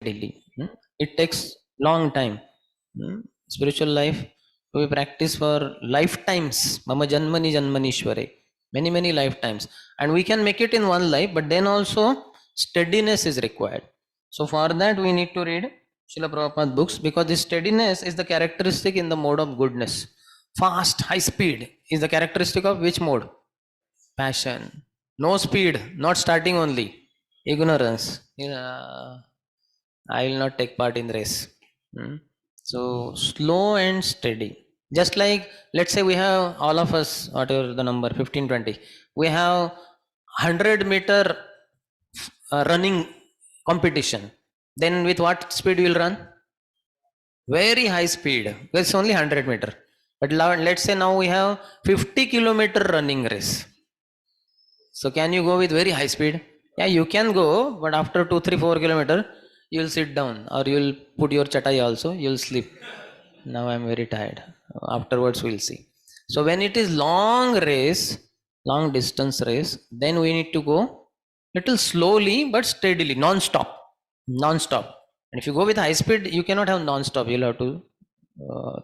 daily. It takes long time. Spiritual life we practice for lifetimes. Mama janmani janmanishware. Many lifetimes. And we can make it in one life, but then also steadiness is required. So for that we need to read Srila Prabhupada books, because this steadiness is the characteristic in the mode of goodness. Fast, high speed is the characteristic of which mode? Passion. No speed, not starting only. Ignorance. I will not take part in the race. So slow and steady. Just like, let's say we have all of us, whatever the number, 15, 20. We have 100-meter running competition. Then with what speed we will run? Very high speed. It's only 100-meter. But let's say now we have 50-kilometer running race. So can you go with very high speed? Yeah, you can go, but after 2, 3, 4 kilometer, you'll sit down, or you'll put your chatai also, you'll sleep. Now I'm very tired. Afterwards we'll see. So when it is long race, long distance race, then we need to go little slowly but steadily, non-stop. Non-stop. And if you go with high speed, you cannot have non-stop. You'll have to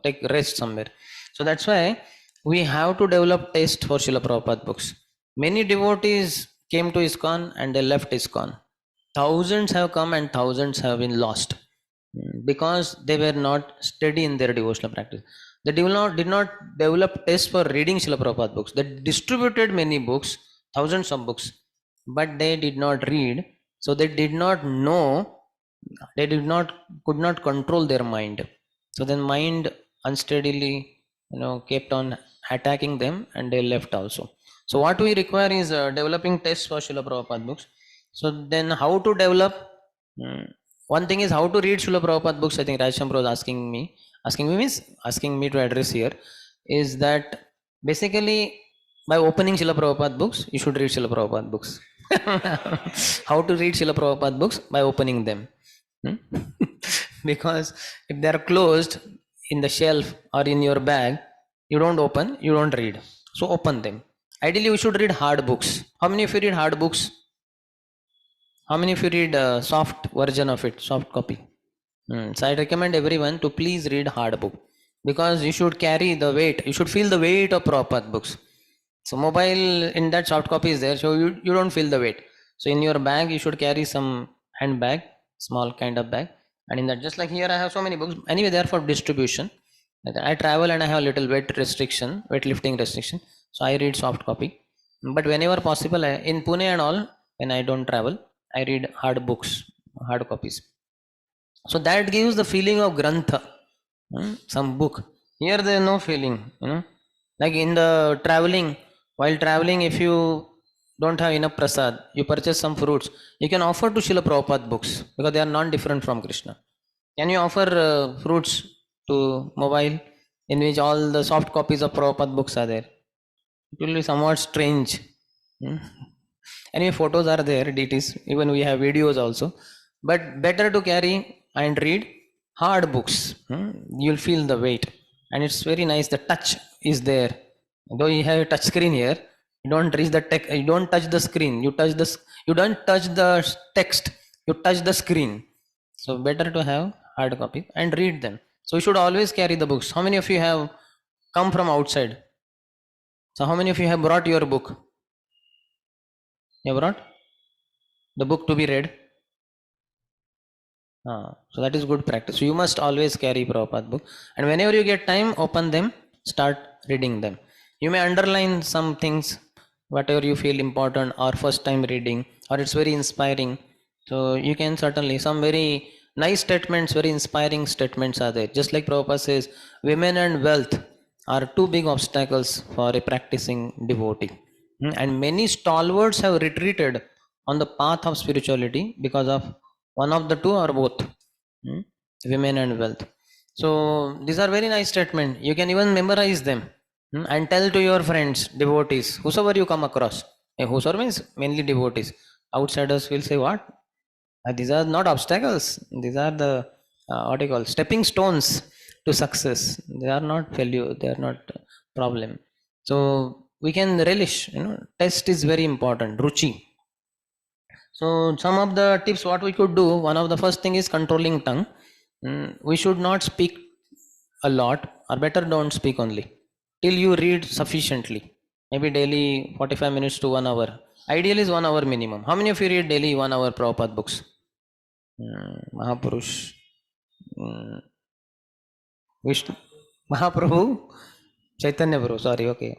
take rest somewhere. So that's why we have to develop taste for Srila Prabhupada books. Many devotees came to ISKCON and they left ISKCON. Thousands have come and thousands have been lost because they were not steady in their devotional practice. They did not develop taste for reading Srila Prabhupada books. They distributed many books, thousands of books, but they did not read. So they did not know, could not control their mind. So then mind unsteadily, kept on attacking them and they left also. So what we require is developing tests for Srila Prabhupada books. So then how to develop? One thing is how to read Srila Prabhupada books. I think Raj Shampro was asking me to address here, is that basically by opening Srila Prabhupada books, you should read Srila Prabhupada books. How to read Srila Prabhupada books? By opening them. Because if they are closed in the shelf or in your bag, you don't open, you don't read. So open them. Ideally, we should read hard books. How many of you read hard books? How many of you read soft version of it, soft copy? So I recommend everyone to please read hard book, because you should carry the weight. You should feel the weight of Prabhupada books. So mobile in that soft copy is there, so you don't feel the weight. So in your bag, you should carry some handbag, small kind of bag, and in that, just like here, I have so many books. Anyway, they are for distribution. I travel and I have a little weight lifting restriction. So I read soft copy. But whenever possible, in Pune and all, when I don't travel, I read hard books, hard copies. So that gives the feeling of grantha, some book. Here there is no feeling, like in the traveling. While traveling, if you don't have enough prasad, you purchase some fruits. You can offer to Srila Prabhupada books, because they are non-different from Krishna. Can you offer fruits to mobile in which all the soft copies of Prabhupada books are there? It will be somewhat strange. Anyway, photos are there, DTs. Even we have videos also. But better to carry and read hard books. You'll feel the weight, and it's very nice. The touch is there. Though you have a touch screen here, you don't reach the text. You don't touch the screen. You don't touch the text. You touch the screen. So better to have hard copy and read them. So you should always carry the books. How many of you have come from outside? So how many of you have brought your book? You brought the book to be read? So that is good practice. So you must always carry Prabhupada book, and whenever you get time, open them, start reading them. You may underline some things, whatever you feel important, or first time reading, or it's very inspiring. So you can certainly, some very nice statements, very inspiring statements are there. Just like Prabhupada says, women and wealth are two big obstacles for a practicing devotee. And many stalwarts have retreated on the path of spirituality because of one of the two or both, women and wealth. So these are very nice statements. You can even memorize them and tell to your friends, devotees, whosoever you come across. Whosoever means mainly devotees. Outsiders will say, what? These are not obstacles. These are the what you call stepping stones to success. They are not failure. They are not problem. So we can relish. Test is very important. Ruchi. So some of the tips what we could do, one of the first thing is controlling tongue. We should not speak a lot, or better don't speak only till you read sufficiently. Maybe daily 45 minutes to 1 hour. Ideal is 1 hour minimum. How many of you read daily 1 hour Prabhupada books? Mahapurush, mm, Vishnu, Mahaprabhu, Chaitanya Prabhu. Sorry, okay.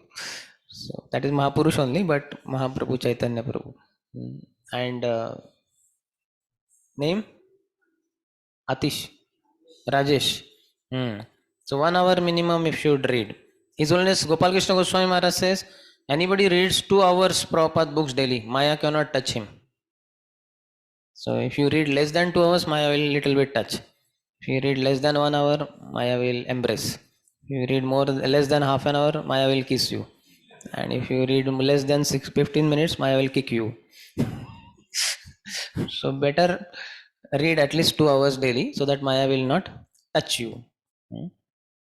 So that is Mahapurush only, but Mahaprabhu Chaitanya Prabhu. And name Atish, Rajesh. So 1 hour minimum if you should read. His Holiness Gopal Krishna Goswami Maharaj says, anybody reads 2 hours Prabhupada books daily, Maya cannot touch him. So if you read less than 2 hours, Maya will little bit touch. If you read less than 1 hour, Maya will embrace. If you read more less than half an hour, Maya will kiss you. And if you read less than 15 minutes, Maya will kick you. So better read at least 2 hours daily so that Maya will not touch you. Hmm.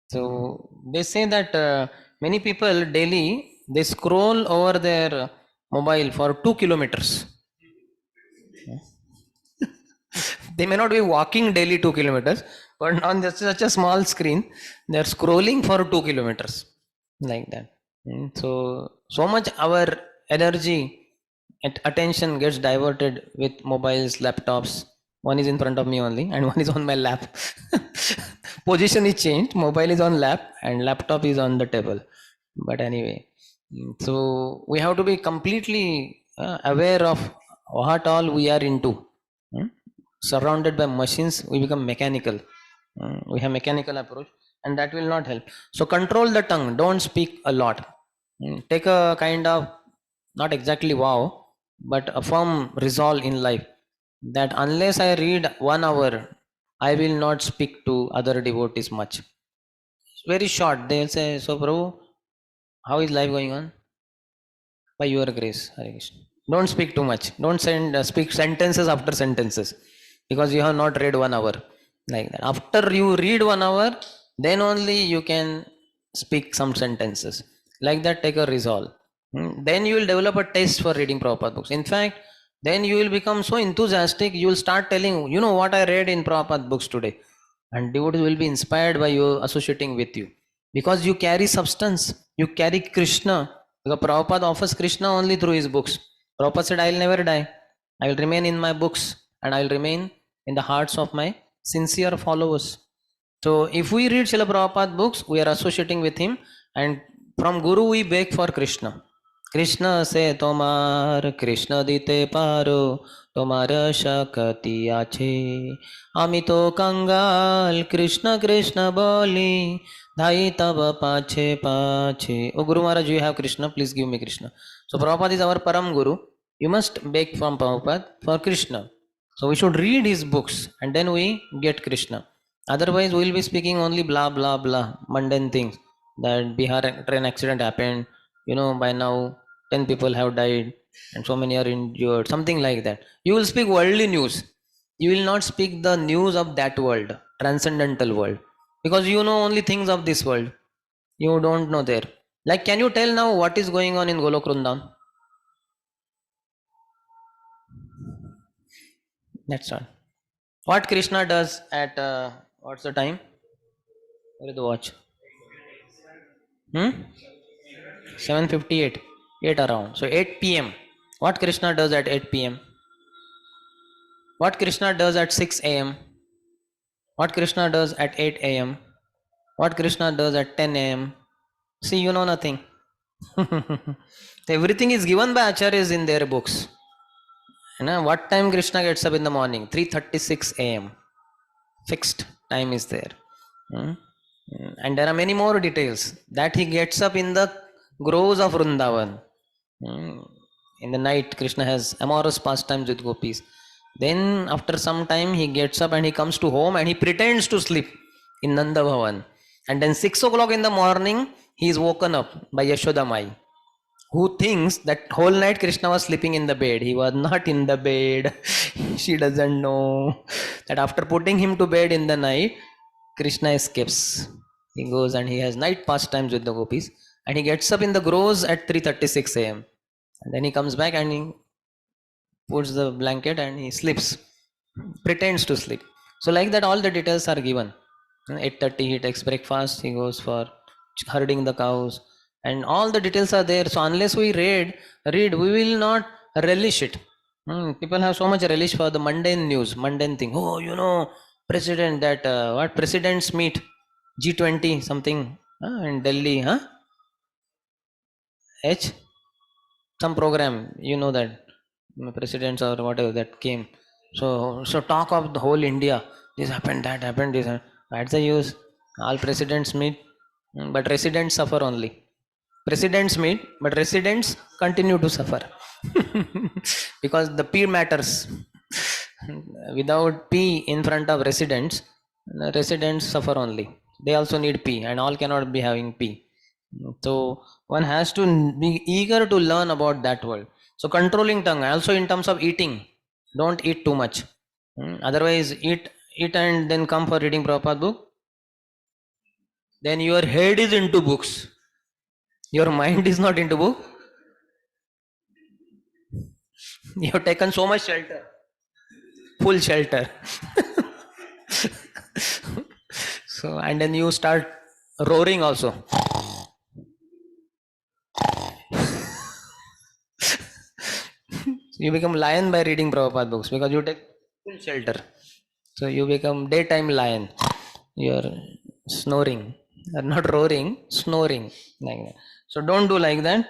So they say that many people daily they scroll over their mobile for 2 kilometers. They may not be walking daily 2 kilometers, but on just such a small screen, they are scrolling for 2 kilometers like that. So much our energy and attention gets diverted with mobiles, laptops. One is in front of me only, and one is on my lap. Position is changed. Mobile is on lap, and laptop is on the table. But anyway, so we have to be completely aware of what all we are into. Hmm? Surrounded by machines, we become mechanical. We have mechanical approach, and that will not help. So control the tongue. Don't speak a lot. Take a kind of not exactly wow, but a firm resolve in life that unless I read 1 hour, I will not speak to other devotees much. It's very short. They'll say, "So, Prabhu, how is life going on?" By your grace, Hare Krishna. Don't speak too much. Don't speak sentences after sentences because you have not read 1 hour like that. After you read 1 hour, then only you can speak some sentences like that. Take a resolve. Then you will develop a taste for reading Prabhupada books. In fact, then you will become so enthusiastic. You will start telling, you know what I read in Prabhupada books today, and devotees will be inspired by you associating with you because you carry substance. You carry Krishna. Because Prabhupada offers Krishna only through his books. Prabhupada said, I will never die. I will remain in my books and I will remain in the hearts of my sincere followers. So if we read Srila Prabhupada books, we are associating with him, and from Guru we beg for Krishna. Krishna say tomar Krishna dite paro tomar shakati ache amito kangal Krishna Krishna boli dhai tava pache pache. Oh Guru Maharaj, you have Krishna, please give me Krishna. So Prabhupada is our Param Guru. You must beg from Prabhupada for Krishna. So we should read his books and then we get Krishna. Otherwise, we will be speaking only blah blah blah, mundane things. That Bihar train accident happened. By now 10 people have died and so many are injured. Something like that. You will speak worldly news. You will not speak the news of that world, transcendental world, because you know only things of this world. You don't know there. Like, can you tell now what is going on in Golok Rundan? That's all. What Krishna does at what's the time? Where is the watch? 7:58. 8 around. So 8 p.m. What Krishna does at 8 p.m.? What Krishna does at 6 a.m.? What Krishna does at 8 a.m.? What Krishna does at 10 a.m.? See, you know nothing. Everything is given by acharyas in their books. What time Krishna gets up in the morning? 3:36 a.m. Fixed time is there. Hmm? And there are many more details that he gets up in the groves of Vrindavan. In the night, Krishna has amorous pastimes with gopis. Then, after some time, he gets up and he comes to home and he pretends to sleep in Nanda Bhavan. And then 6 o'clock in the morning, he is woken up by Yashoda Mai, who thinks that whole night Krishna was sleeping in the bed. He was not in the bed. She doesn't know that after putting him to bed in the night, Krishna escapes. He goes and he has night pastimes with the gopis, and he gets up in the groves at 3:36 a.m. And then he comes back and puts the blanket and he sleeps, pretends to sleep. So like that, all the details are given. 8:30 he takes breakfast, he goes for herding the cows, and all the details are there. So unless we read, we will not relish it. People have so much relish for the mundane news, mundane thing. Oh, president that what presidents meet G20 something in Delhi, huh? H some program, that presidents or whatever that came. So talk of the whole India. This happened, that happened, this happened. That's the use. All presidents meet, but residents suffer only. Presidents meet, but residents continue to suffer because the P matters. Without P in front of residents, the residents suffer only. They also need P, and all cannot be having P. So one has to be eager to learn about that world. So controlling tongue, also in terms of eating, don't eat too much. Otherwise, eat and then come for reading Prabhupada book. Then your head is into books. Your mind is not into book. You have taken so much shelter, full shelter. So and then you start roaring also. You become lion by reading Prabhupada books because you take full shelter. So you become daytime lion. You're snoring. You're not roaring, snoring. Like that. So don't do like that.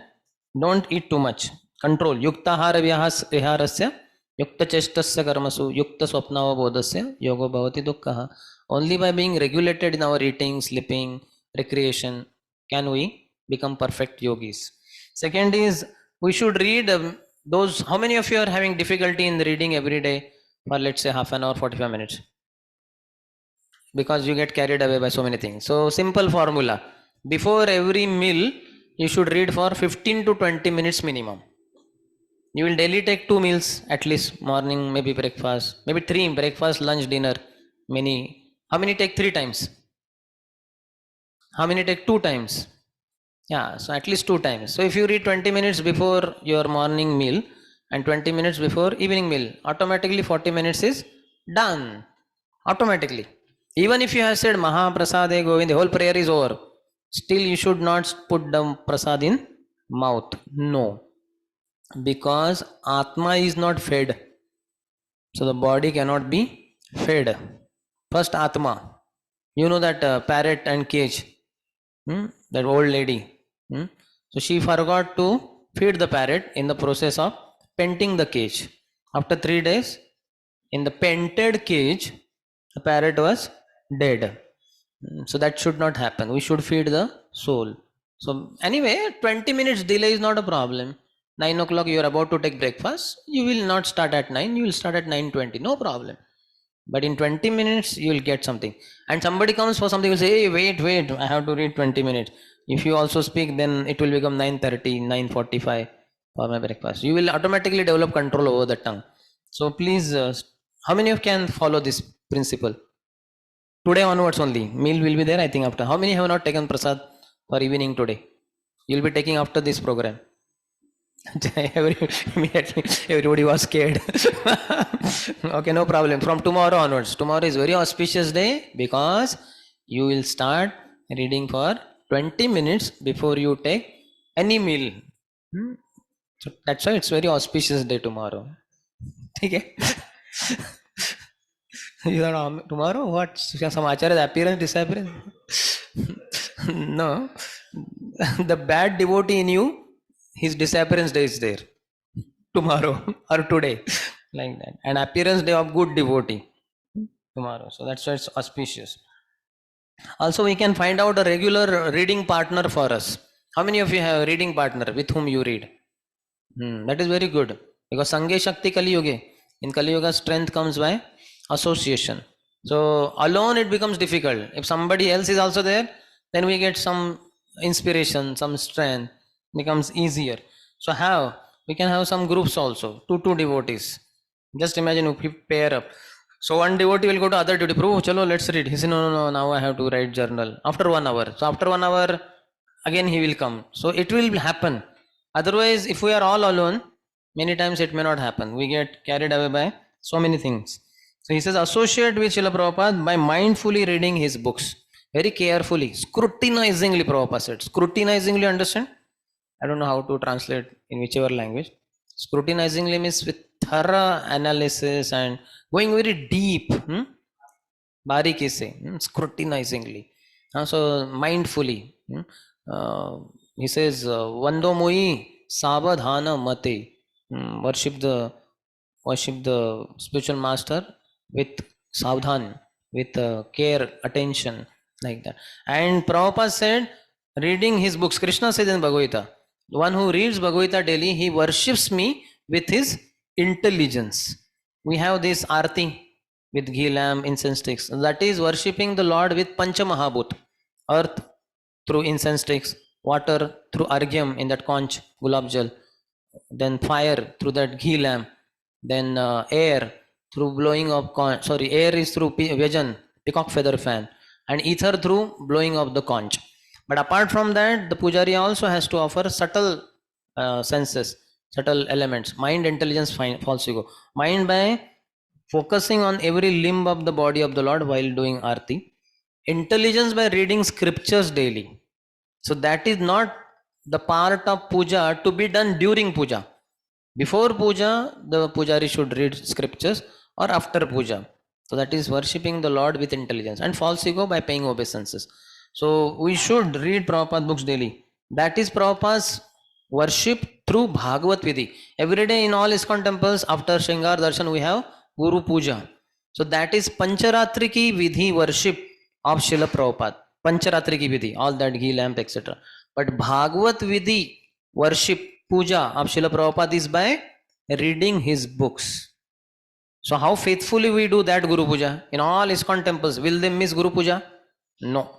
Don't eat too much. Control. Yuktahara viharasya yukta chestasya karmasu yukta swapnavabodhasya yogo bhavati dukkha. Only by being regulated in our eating, sleeping, recreation can we become perfect yogis. Second is we should read those. How many of you are having difficulty in reading every day for let's say half an hour, 45 minutes? Because you get carried away by so many things. So simple formula. Before every meal, you should read for 15 to 20 minutes minimum. You will daily take 2 meals at least, morning, maybe breakfast, maybe 3, breakfast, lunch, dinner, many. How many take 3 times? How many take 2 times? Yeah, so at least 2 times. So if you read 20 minutes before your morning meal and 20 minutes before evening meal, automatically 40 minutes is done. Automatically. Even if you have said Maha Prasade Govind, the whole prayer is over. Still you should not put the prasad in mouth. No. Because Atma is not fed. So the body cannot be fed. First Atma. You know that parrot and cage. That old lady. So she forgot to feed the parrot in the process of penting the cage. After 3 days, in the pented cage, the parrot was dead. So that should not happen. We should feed the soul. So anyway, 20 minutes delay is not a problem. 9 o'clock you are about to take breakfast. You will not start at 9. You will start at 9:20. No problem. But in 20 minutes you will get something. And somebody comes for something, will say, hey, wait, I have to read 20 minutes. If you also speak, then it will become 9:30, 9:45 for my breakfast. You will automatically develop control over the tongue. So please, how many of you can follow this principle? Today onwards only. Meal will be there, I think, after. How many have not taken prasad for evening today? You'll be taking after this program. Immediately, everybody was scared. Okay, no problem. From tomorrow onwards. Tomorrow is very auspicious day because you will start reading for 20 minutes before you take any meal. So that's why it's very auspicious day tomorrow. Okay. You don't know tomorrow what? Some Acharya's appearance, disappearance? No. The bad devotee in you, his disappearance day is there. Tomorrow or today. Like that. And appearance day of good devotee. Tomorrow. So that's why it's auspicious. Also, we can find out a regular reading partner for us. How many of you have a reading partner with whom you read? That is very good. Because Sanghe Shakti Kali Yuga. In Kali Yuga, strength comes by association. So alone it becomes difficult. If somebody else is also there, then we get some inspiration, some strength, becomes easier. So how? We can have some groups also, two devotees. Just imagine if we pair up. So one devotee will go to other devotee, Prabhu, chalo, let's read. He said, no, now I have to write journal. After 1 hour. So after 1 hour, again he will come. So it will happen. Otherwise, if we are all alone, Many times it may not happen. We get carried away by so many things. So he says, associate with Srila Prabhupada by mindfully reading his books. Very carefully, scrutinizingly, Prabhupada said. Scrutinizingly, understand? I don't know how to translate in whichever language. Scrutinizingly means with thorough analysis and going very deep. बारीकी से scrutinizingly so mindfully he says vando moi savadhana mate worship the spiritual master with savdhan with care attention like that. And Prabhupada said reading his books, Krishna says in Bhagavad Gita, the one who reads Bhagavad Gita daily, he worships me with his intelligence. We have this arti with ghee lamp, incense sticks. That is worshipping the Lord with Pancha Mahabhut. Earth through incense sticks, water through argyam in that conch, gulab jal, then fire through that ghee lamp, then air through blowing of air is through Vyajan, peacock feather fan, and ether through blowing of the conch. But apart from that, the pujari also has to offer subtle senses, subtle elements, mind, intelligence, false ego. Mind by focusing on every limb of the body of the Lord while doing arti. Intelligence by reading scriptures daily. So that is not the part of puja to be done during puja. Before puja, the pujari should read scriptures, or after puja. So that is worshipping the Lord with intelligence. And false ego by paying obeisances. So we should read Prabhupada books daily. That is Prabhupada's worship through Bhagavad Vidhi. Every day in all ISKCON temples, after Shingar Darshan, we have Guru Puja. So that is Pancharatri ki Vidhi worship of Srila Prabhupada. Pancharatri ki Vidhi, all that ghee lamp, etc. But Bhagavad Vidhi worship puja of Srila Prabhupada is by reading his books. So how faithfully we do that Guru Puja? In all ISKCON temples, will they miss Guru Puja? No.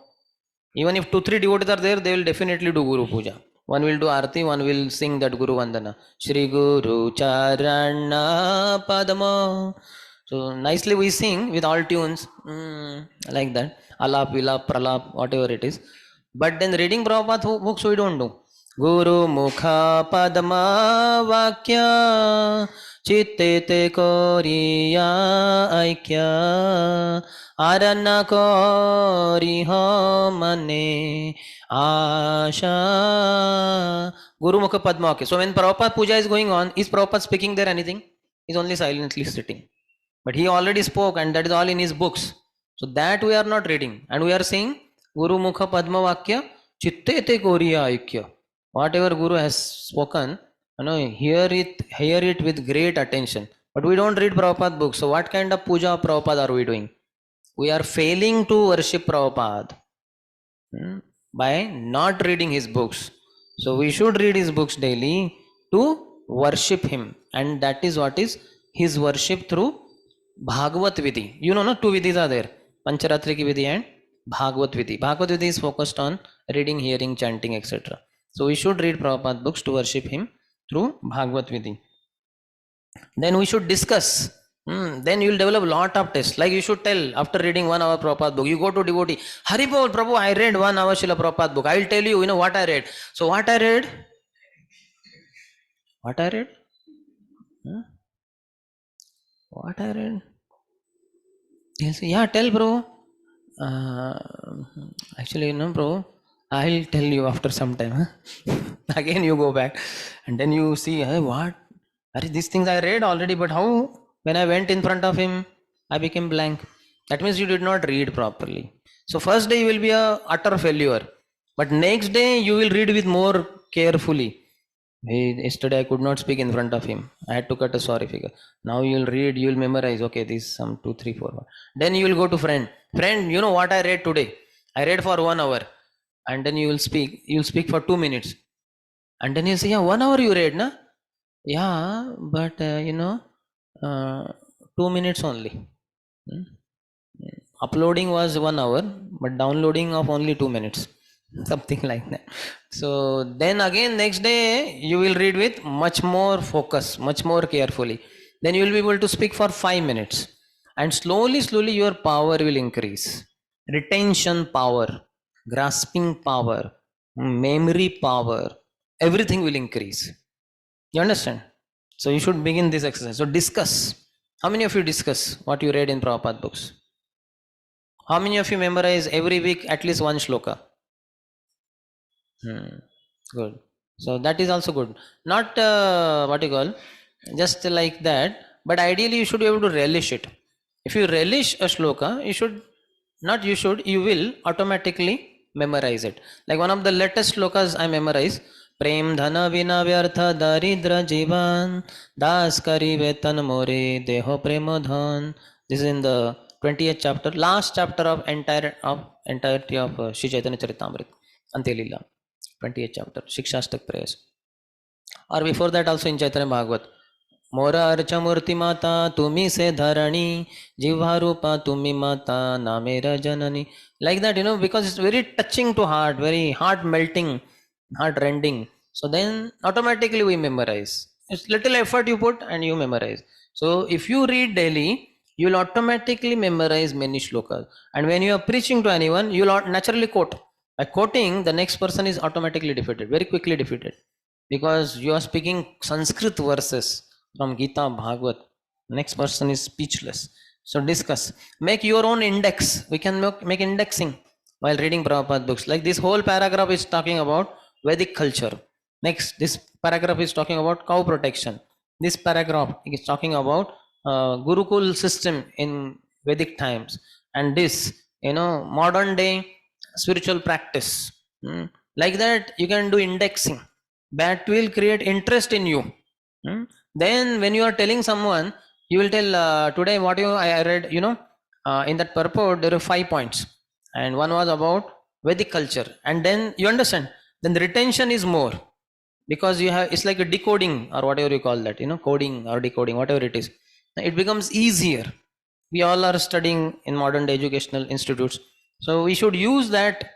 Even if 2-3 devotees are there, they will definitely do Guru Puja. One will do Arati, one will sing that Guru Vandana. Shri Guru Charana Padma. So nicely we sing with all tunes, like that. Alap, Vilap, Pralap, whatever it is. But then reading Prabhupada books we don't do. Guru Mukha Padma Vakya Chitte Te Koriya Aikya Arana Koriha Mane Asha. Guru Mukha Padma Vakya. So when Prabhupada puja is going on, is Prabhupada speaking there anything? He's only silently sitting. But he already spoke, and that is all in his books. So that we are not reading. And we are saying Guru Mukha Padma Vakya Chitte Te Koriya Aikya. Whatever Guru has spoken, hear it with great attention. But we don't read Prabhupada books. So what kind of puja of Prabhupada are we doing? We are failing to worship Prabhupada by not reading his books. So we should read his books daily to worship him. And that is what is his worship through Bhagavad Vidhi. You know, no, two Vidhis are there. Pancharatri ki Vidhi and Bhagavad Vidhi. Bhagavad Vidhi is focused on reading, hearing, chanting, etc. So we should read Prabhupada books to worship him through Bhagavad Vidhi. Then we should discuss. Then you will develop a lot of tests. Like you should tell after reading 1 hour Prabhupada book. You go to devotee. Haribol Prabhu, I read 1 hour Srila Prabhupada book. I will tell you, what I read. So what I read? What I read? What I read? He'll say, yeah, tell bro. Actually, bro, I'll tell you after some time. Huh? Again, you go back and then you see, hey, what? These things I read already, but how? When I went in front of him, I became blank. That means you did not read properly. So first day you will be a utter failure, but next day you will read with more carefully. Hey, yesterday I could not speak in front of him. I had to cut a sorry figure. Now you will read, you will memorize. Okay, this some 2, 3, 4. Then you will go to friend. Friend, you know what I read today? I read for 1 hour, and then you will speak. You will speak for 2 minutes, and then you say, yeah, 1 hour you read, na? Yeah, but 2 minutes only. Uploading was 1 hour, but downloading of only 2 minutes. Something like that. So then again next day you will read with much more focus, much more carefully. Then you will be able to speak for 5 minutes, and slowly your power will increase. Retention power, grasping power, memory power, everything will increase. You understand? So you should begin this exercise. So discuss. How many of you discuss what you read in Prabhupada books? How many of you memorize every week at least one shloka? Good. So that is also good. Not what you call just like that, but ideally you should be able to relish it. If you relish a shloka, you should not you should you will automatically memorize it. Like one of the latest shlokas I memorize. Prem dhana vina vyartha daridra jivan das kari vetan more deho premo dhan. This is in the 20th chapter, last chapter of entirety of Shri Chaitanya Charitamrita, Antelila. 28th chapter, Shikshastak prayers. Or before that also in Chaitanya Bhagavat. Mora archa murti mata tumi se dharani jivha rupa tumi mata namera janani. Like that, because it's very touching to heart, very heart melting, heart rending. So then automatically we memorize. It's little effort you put and you memorize. So if you read daily, you'll automatically memorize many shlokas. And when you are preaching to anyone, you'll naturally quote. By quoting, the next person is automatically defeated, very quickly defeated. Because you are speaking Sanskrit verses from Gita Bhagavat. Next person is speechless. So discuss. Make your own index. We can make indexing while reading Prabhupada books. Like this whole paragraph is talking about Vedic culture. Next, this paragraph is talking about cow protection. This paragraph is talking about Gurukul system in Vedic times. And this, modern day spiritual practice. Like that, you can do indexing. That will create interest in you. Then when you are telling someone, you will tell today what I read. In that purport there are 5 points, and one was about Vedic culture, and then you understand. Then the retention is more because you have it's like a decoding or whatever you call that. Coding or decoding, whatever it is. It becomes easier. We all are studying in modern day educational institutes, so we should use that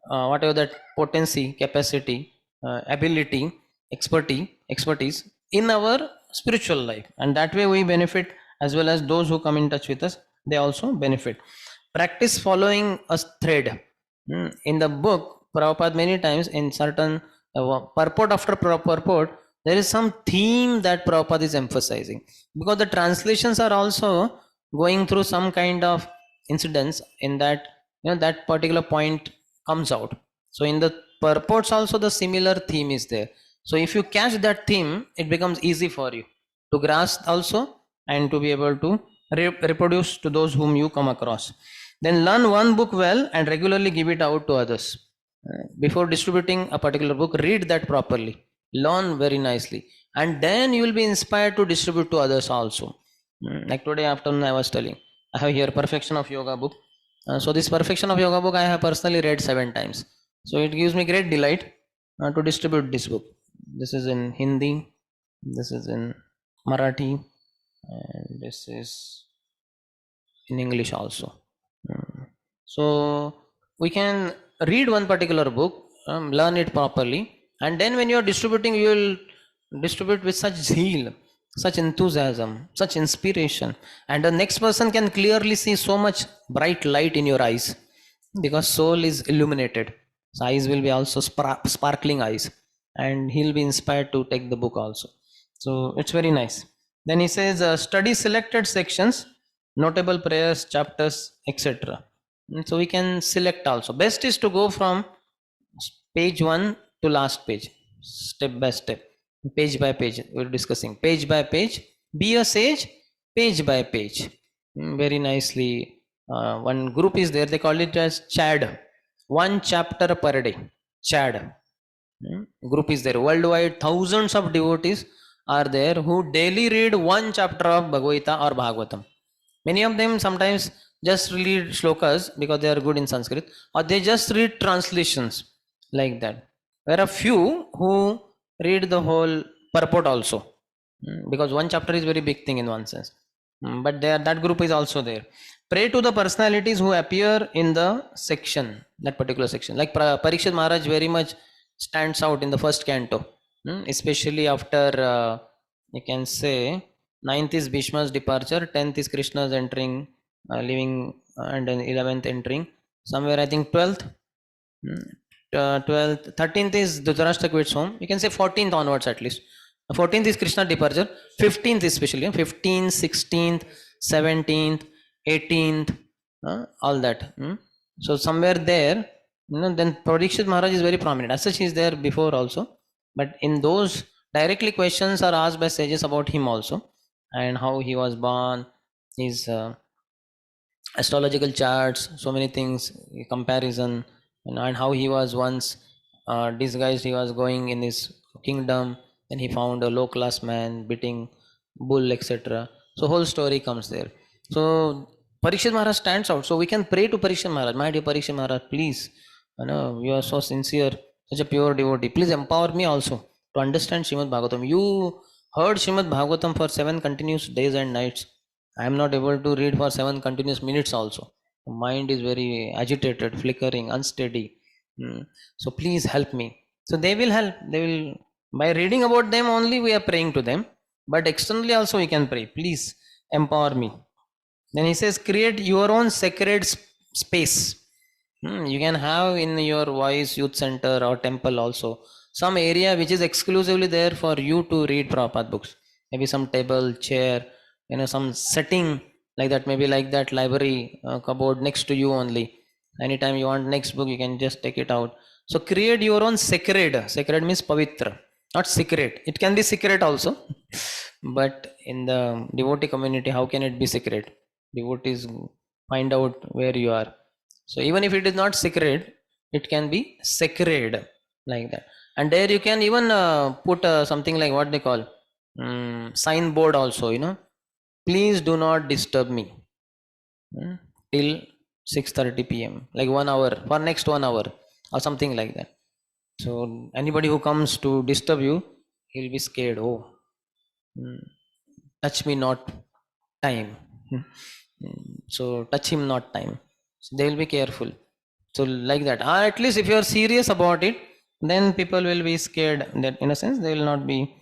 whatever that potency, capacity, ability, expertise in our spiritual life, and that way we benefit as well as those who come in touch with us, they also benefit. Practice following a thread. In the book Prabhupada many times in certain purport after purport, there is some theme that Prabhupada is emphasizing, because the translations are also going through some kind of incidents in that that particular point comes out. So in the purports also the similar theme is there. So if you catch that theme, it becomes easy for you to grasp also and to be able to reproduce to those whom you come across. Then learn one book well and regularly give it out to others. Before distributing a particular book, read that properly, learn very nicely, and then you will be inspired to distribute to others also. Like today afternoon I was telling, I have here Perfection of Yoga book. So this Perfection of Yoga book I have personally read 7 times. So it gives me great delight to distribute this book. This is in Hindi, this is in Marathi, and this is in English also. So we can read one particular book, learn it properly, and then when you are distributing, you will distribute with such zeal, such enthusiasm, such inspiration, and the next person can clearly see so much bright light in your eyes, because soul is illuminated. So eyes will be also sparkling eyes, and he'll be inspired to take the book also. So it's very nice. Then he says, study selected sections, notable prayers, chapters, etc. So we can select also. Best is to go from page 1 to last page, step by step, page by page. We're discussing page by page. Be a sage, page by page. Very nicely. One group is there, they call it as Chad. One chapter per day. Chad. Group is there. Worldwide, thousands of devotees are there who daily read one chapter of Bhagavad Gita or Bhagavatam. Many of them sometimes just read shlokas because they are good in Sanskrit, or they just read translations like that. There are few who read the whole purport also, because one chapter is very big thing in one sense. But that group is also there. Pray to the personalities who appear in the section, that particular section. Like Parikshit Maharaj very much stands out in the first canto, especially after you can say 9th is Bhishma's departure, 10th is Krishna's entering, leaving, and then 11th entering. Somewhere I think 12th, 12th, 13th is Dhritarashtra quits home. You can say 14th onwards at least. 14th is Krishna departure. 15th especially, 15th, 16th, 17th, 18th, all that. So somewhere there, then Parikshit Maharaj is very prominent. As such, he is there before also. But in those directly questions are asked by sages about him also, and how he was born, his astrological charts, so many things, comparison, and how he was once disguised. He was going in his kingdom, then he found a low class man beating bull, etc. So whole story comes there. So Parikshit Maharaj stands out. So we can pray to Parikshit Maharaj, my dear Parikshit Maharaj, please, you are so sincere, such a pure devotee. Please empower me also to understand Srimad Bhagavatam. You heard Srimad Bhagavatam for 7 continuous days and nights. I am not able to read for 7 continuous minutes also. The mind is very agitated, flickering, unsteady. So please help me. So they will help. They will, by reading about them only we are praying to them. But externally also we can pray. Please empower me. Then he says, create your own sacred space. You can have in your voice youth center or temple also some area which is exclusively there for you to read Prabhupada books. Maybe some table, chair, some setting like that. Maybe like that library cupboard next to you only. Anytime you want next book, you can just take it out. So create your own sacred. Sacred means pavitra, not secret. It can be secret also, but in the devotee community, how can it be secret? Devotees find out where you are. So even if it is not secret, it can be sacred like that. And there you can even put something like what they call signboard also. Please do not disturb me till 6:30 p.m. Like 1 hour for next 1 hour or something like that. So anybody who comes to disturb you, he'll be scared. Oh, mm, touch me not time. So touch him not time. So they will be careful. So like that, or at least if you are serious about it, then people will be scared, that in a sense they will not be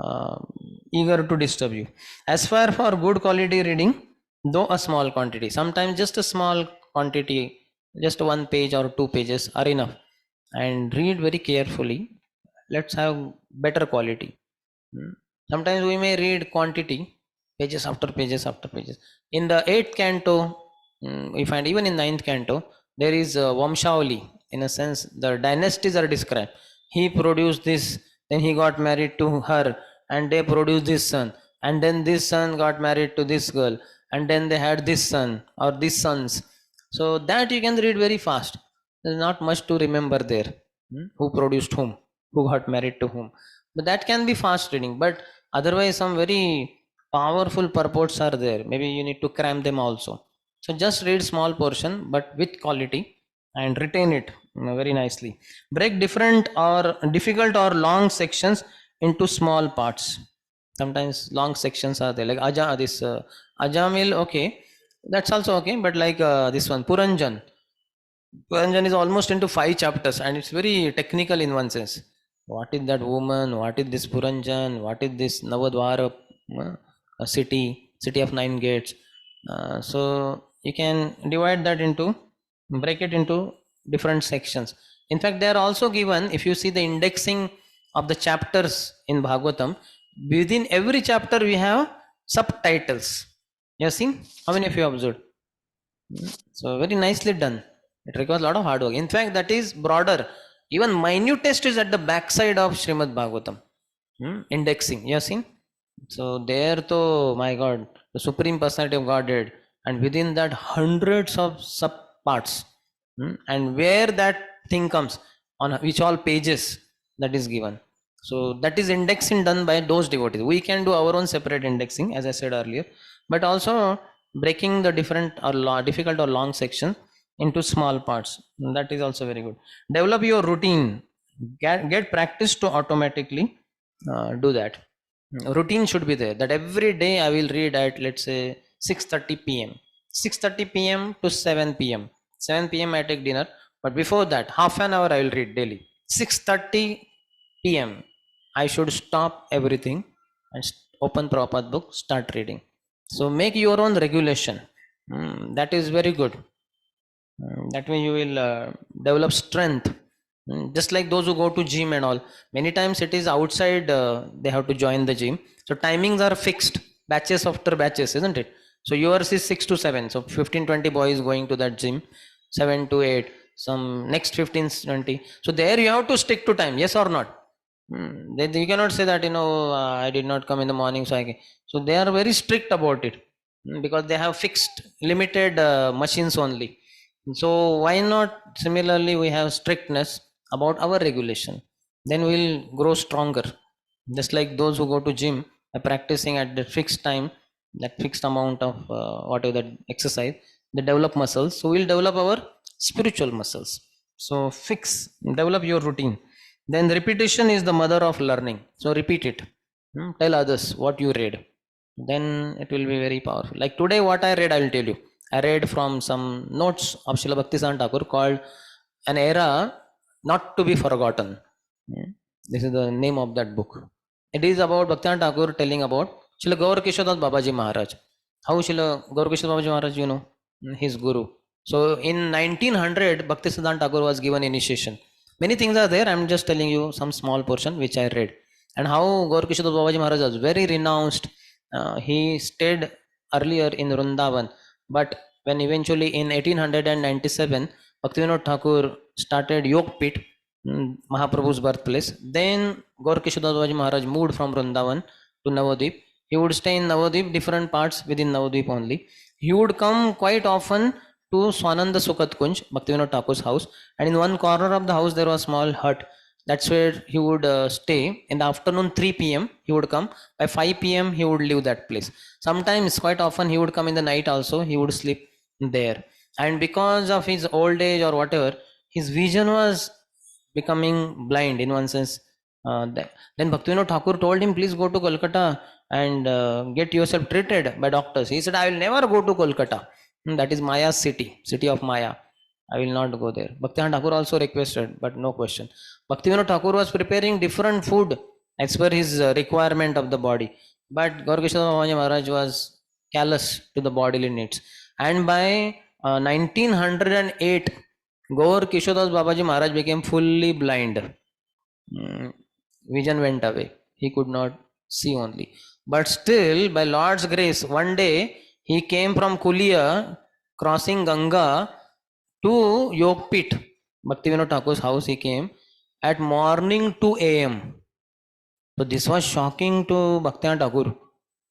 uh, eager to disturb you. As far for good quality reading, though a small quantity, sometimes just a small quantity, just 1 page or 2 pages are enough, and read very carefully. Let's have better quality. Hmm. Sometimes we may read quantity, pages after pages after pages. In the eighth canto, we find even in ninth canto, there is a Vamshavali. In a sense, the dynasties are described. He produced this, then he got married to her, and they produced this son, and then this son got married to this girl, and then they had this son or these sons. So that you can read very fast. There's not much to remember there. Who produced whom, who got married to whom. But that can be fast reading. But otherwise, some very powerful purports are there. Maybe you need to cram them also. So just read small portion but with quality and retain it very nicely. Break different or difficult or long sections into small parts. Sometimes long sections are there, like this Ajamil, okay, that's also okay. But like this one Puranjan is almost into 5 chapters, and it's very technical in one sense. What is that woman? What is this Puranjan? What is this Navadvara city of 9 gates? So you can divide that into, break it into different sections. In fact, they are also given, if you see the indexing of the chapters in Bhagavatam, within every chapter we have subtitles. You have seen? How many of you observed? So very nicely done. It requires a lot of hard work. In fact, that is broader. Even minute test is at the backside of Srimad Bhagavatam. Indexing. You have seen? So there, to my God, the Supreme Personality of Godhead, and within that hundreds of sub parts, and where that thing comes, on which all pages that is given. So that is indexing done by those devotees. We can do our own separate indexing, as I said earlier, but also breaking the different or difficult or long section into small parts. That is also very good. Develop your routine. Get practice to automatically do that. Routine should be there, that every day I will read at, let's say, 6:30 p.m. 6:30 p.m. to 7 p.m. 7 p.m. I take dinner, but before that half an hour I will read daily. 6:30 p.m. I should stop everything and open Prabhupada book, start reading. So make your own regulation. That is very good. That way you will develop strength Just like those who go to gym and all, many times it is outside, they have to join the gym. So timings are fixed, batches after batches, isn't it? So yours is 6 to 7, so 15-20 boys going to that gym, 7 to 8, some next 15-20. So there you have to stick to time, yes or not? You cannot say that, I did not come in the morning, so so they are very strict about it. Because they have fixed limited machines only. So why not similarly we have strictness about our regulation, then we'll grow stronger. Just like those who go to gym are practicing at the fixed time, that fixed amount of whatever that exercise, they develop muscles, so we'll develop our spiritual muscles. So develop your routine. Then repetition is the mother of learning, so repeat it. Tell others what you read, then it will be very powerful. Like today what I read, I will tell you. I read from some notes of Srila Bhaktivedanta Thakur called An Era Not to be Forgotten. This is the name of that book. It is about Bhaktivedanta Thakur telling about Srila Gaur Kishodas Babaji Maharaj. How Srila Gaur Kishodas Babaji Maharaj, his guru. So in 1900 Bhaktivedanta Thakur was given initiation. Many things are there, I am just telling you some small portion which I read. And how Gaur Kishodas Babaji Maharaj was very renounced. He stayed earlier in Vrindavan, but when eventually in 1897 Bhaktivinoda Thakur started Yog Pit, Mahaprabhu's birthplace, then Gaur Kishodas Babaji Maharaj moved from Vrindavan to Navadvip. He would stay in Navadvip, different parts within Navadvip only. He would come quite often to Swananda Sukhat Kunj, Bhaktivinoda Thakur's house, and in one corner of the house there was a small hut. That's where he would stay. In the afternoon 3 p.m. he would come. By 5 p.m. he would leave that place. Sometimes, quite often, he would come in the night also. He would sleep there. And because of his old age or whatever, his vision was becoming blind in one sense. Then Bhaktivinoda Thakur told him, please go to Kolkata and get yourself treated by doctors. He said, I will never go to Kolkata. That is Maya's city of Maya. I will not go there. Bhaktivinoda Thakur also requested, but no question. Bhaktivinoda Thakur was preparing different food as per his requirement of the body. But Gaur Kishoda Maharaj was callous to the bodily needs. And by 1908, Gaur Kishodas Babaji Maharaj became fully blind. Vision went away. He could not see only. But still, by Lord's grace, one day he came from Kulia, crossing Ganga to Yogpit, Bhaktivinoda Thakur's house. He came at morning 2 a.m. So this was shocking to Bhaktivinoda Thakur.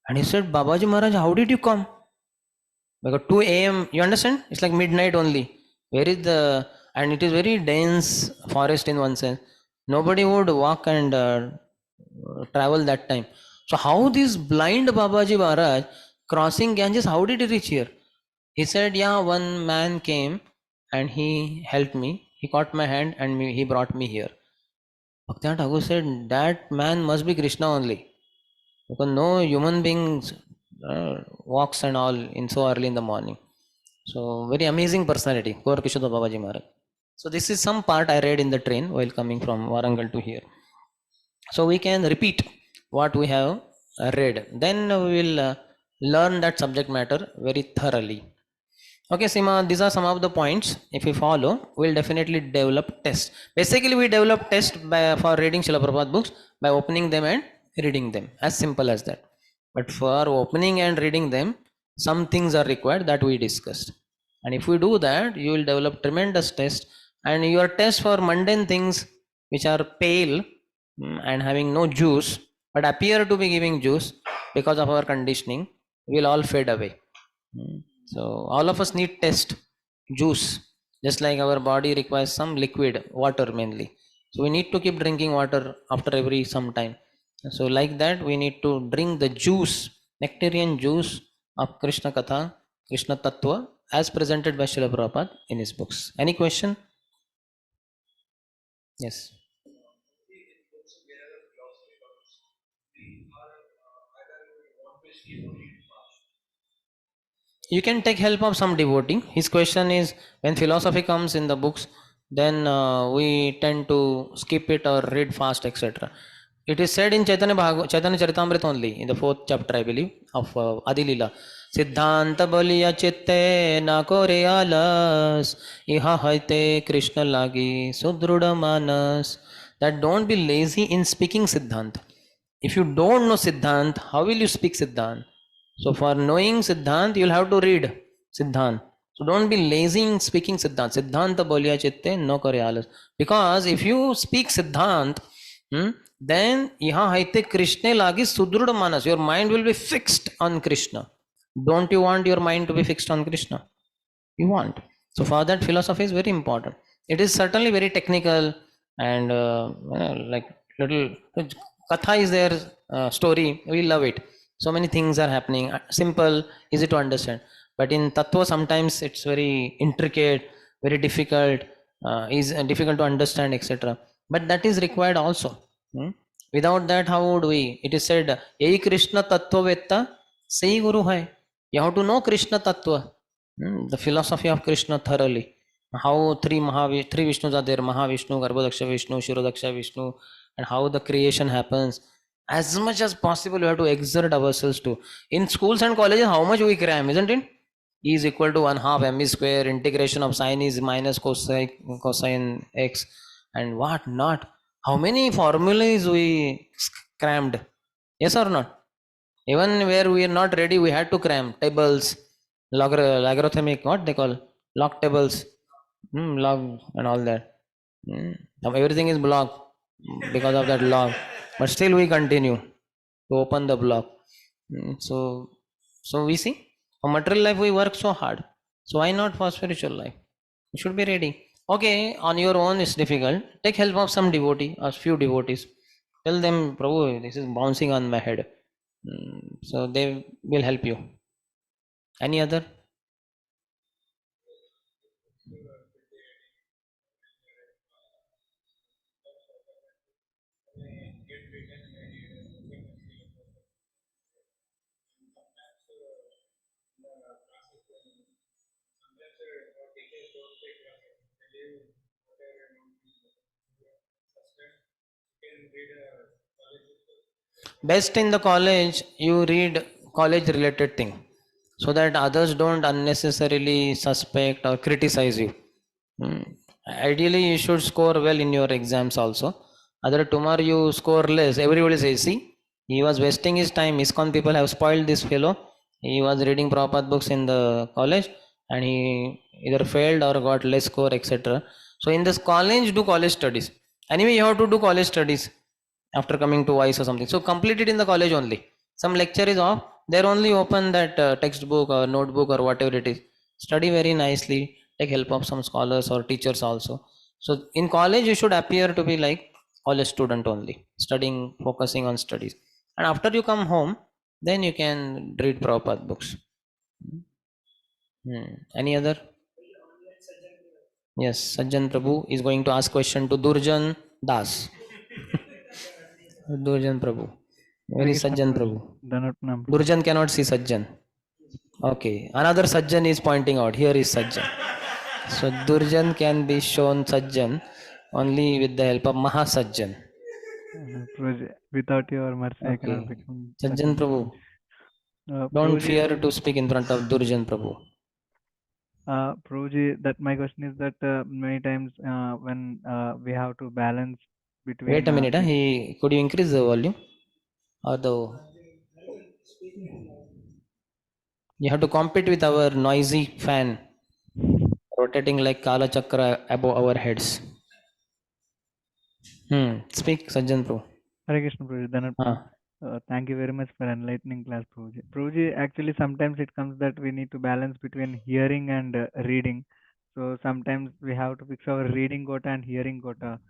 And he said, Babaji Maharaj, how did you come? Because 2 a.m., you understand? It's like midnight only. Where is the... And it is very dense forest in one sense. Nobody would walk and travel that time. So how this blind Babaji Maharaj crossing Ganges, how did he reach here? He said, yeah, one man came and he helped me. He caught my hand and he brought me here. Bhaktivinoda Thakur said, that man must be Krishna only. Because no human beings walks and all in so early in the morning. So very amazing personality, Gaur Kishoda Babaji Maharaj. So this is some part I read in the train while coming from Warangal to here. So we can repeat what we have read. Then we will learn that subject matter very thoroughly. Okay, Sima, these are some of the points. If we follow, we'll definitely develop tests. Basically, we develop tests for reading Srila Prabhupada books by opening them and reading them. As simple as that. But for opening and reading them, some things are required that we discussed. And if we do that, you will develop tremendous test. And your test for mundane things which are pale and having no juice, but appear to be giving juice because of our conditioning, will all fade away. So all of us need test juice, just like our body requires some liquid, water mainly. So we need to keep drinking water after every some time. So like that, we need to drink the juice, nectarian juice of Krishna Katha, Krishna Tattva, as presented by Srila Prabhupada in his books. Any question? Yes. You can take help of some devotee. His question is, when philosophy comes in the books, then we tend to skip it or read fast, etc. It is said in Chaitanya Charitamrita only, in the 4th chapter, I believe, of Adi Lila, सिद्धांत बोलिया चित्ते ना कोरे आलस इहा हते कृष्ण लागी सुदृढ़ मानस. That don't be lazy in speaking Siddhant. If you don't know Siddhant, how will you speak Siddhant? So for knowing Siddhant, you'll have to read Siddhant. So don't be lazy in speaking Siddhant. Siddhanta bolya chitte no kare alas. Because if you speak Siddhant, then yaha haite Krishna lagi sudruda manas. Your mind will be fixed on Krishna. Don't you want your mind to be fixed on Krishna? You want. So for that, philosophy is very important. It is certainly very technical and like little katha is their story. We love it. So many things are happening. Simple, easy to understand. But in tattva, sometimes it's very intricate, very difficult, is difficult to understand, etc. But that is required also. Hmm? Without that, how would we? It is said, "Ei Krishna tattva vetta, sei guru hai." You have to know Krishna tattva. The philosophy of Krishna thoroughly. How three Vishnus are there: Mahavishnu, Garbhodaksha Vishnu, Shirodaksha Vishnu, and how the creation happens. As much as possible, we have to exert ourselves to. In schools and colleges, how much we cram, isn't it? E is equal to 1 half mE square, integration of sine is minus cosine x, and what not. How many formulas we crammed? Yes or not? Even where we are not ready, we had to cram tables, logarithmic, what they call log tables, log and all that. Now everything is blocked because of that log, but still we continue to open the block. So we see for material life we work so hard. So why not for spiritual life? You should be ready. Okay, on your own it's difficult. Take help of some devotee or few devotees. Tell them, Prabhu, this is bouncing on my head. So they will help you. Any other? Best in the college, you read college related thing so that others don't unnecessarily suspect or criticize you. Hmm. Ideally, you should score well in your exams also. Other tomorrow you score less, everybody says, see, he was wasting his time. ISKCON people have spoiled this fellow. He was reading Prabhupada books in the college and he either failed or got less score, etc. So in this college, do college studies. Anyway, you have to do college studies after coming to Vice or something. So complete it in the college only. Some lecture is off. They're only open that textbook or notebook or whatever it is. Study very nicely. Take help of some scholars or teachers also. So in college, you should appear to be like college student only, studying, focusing on studies. And after you come home, then you can read Prabhupada books. Any other? Yes, Sajjan Prabhu is going to ask question to Durjan Das. Durjan Prabhu. Where Hare is Krishna Sajjan Prabhuji. Prabhu? Danatnam Prabhuji. Durjan cannot see Sajjan. Okay. Another Sajjan is pointing out. Here is Sajjan. So Durjan can be shown Sajjan only with the help of Mahasajjan. Prabhuji, without your mercy, I cannot Okay. become Sajjan Sajjan Prabhu. Prabhuji. Don't Prabhuji, fear to speak in front of Durjan Prabhu. Prabhuji, that my question is that many times when we have to balance Wait between a minute. Could you increase the volume? Or the you have to compete with our noisy fan rotating like Kala Chakra above our heads. Speak, Sajjan Prabhu. Hare Krishna Prabhuji, Danatnam. Ah. Thank you very much for enlightening class, Prabhuji. Prabhuji, actually sometimes it comes that we need to balance between hearing and reading. So sometimes we have to fix our reading quota and hearing quota.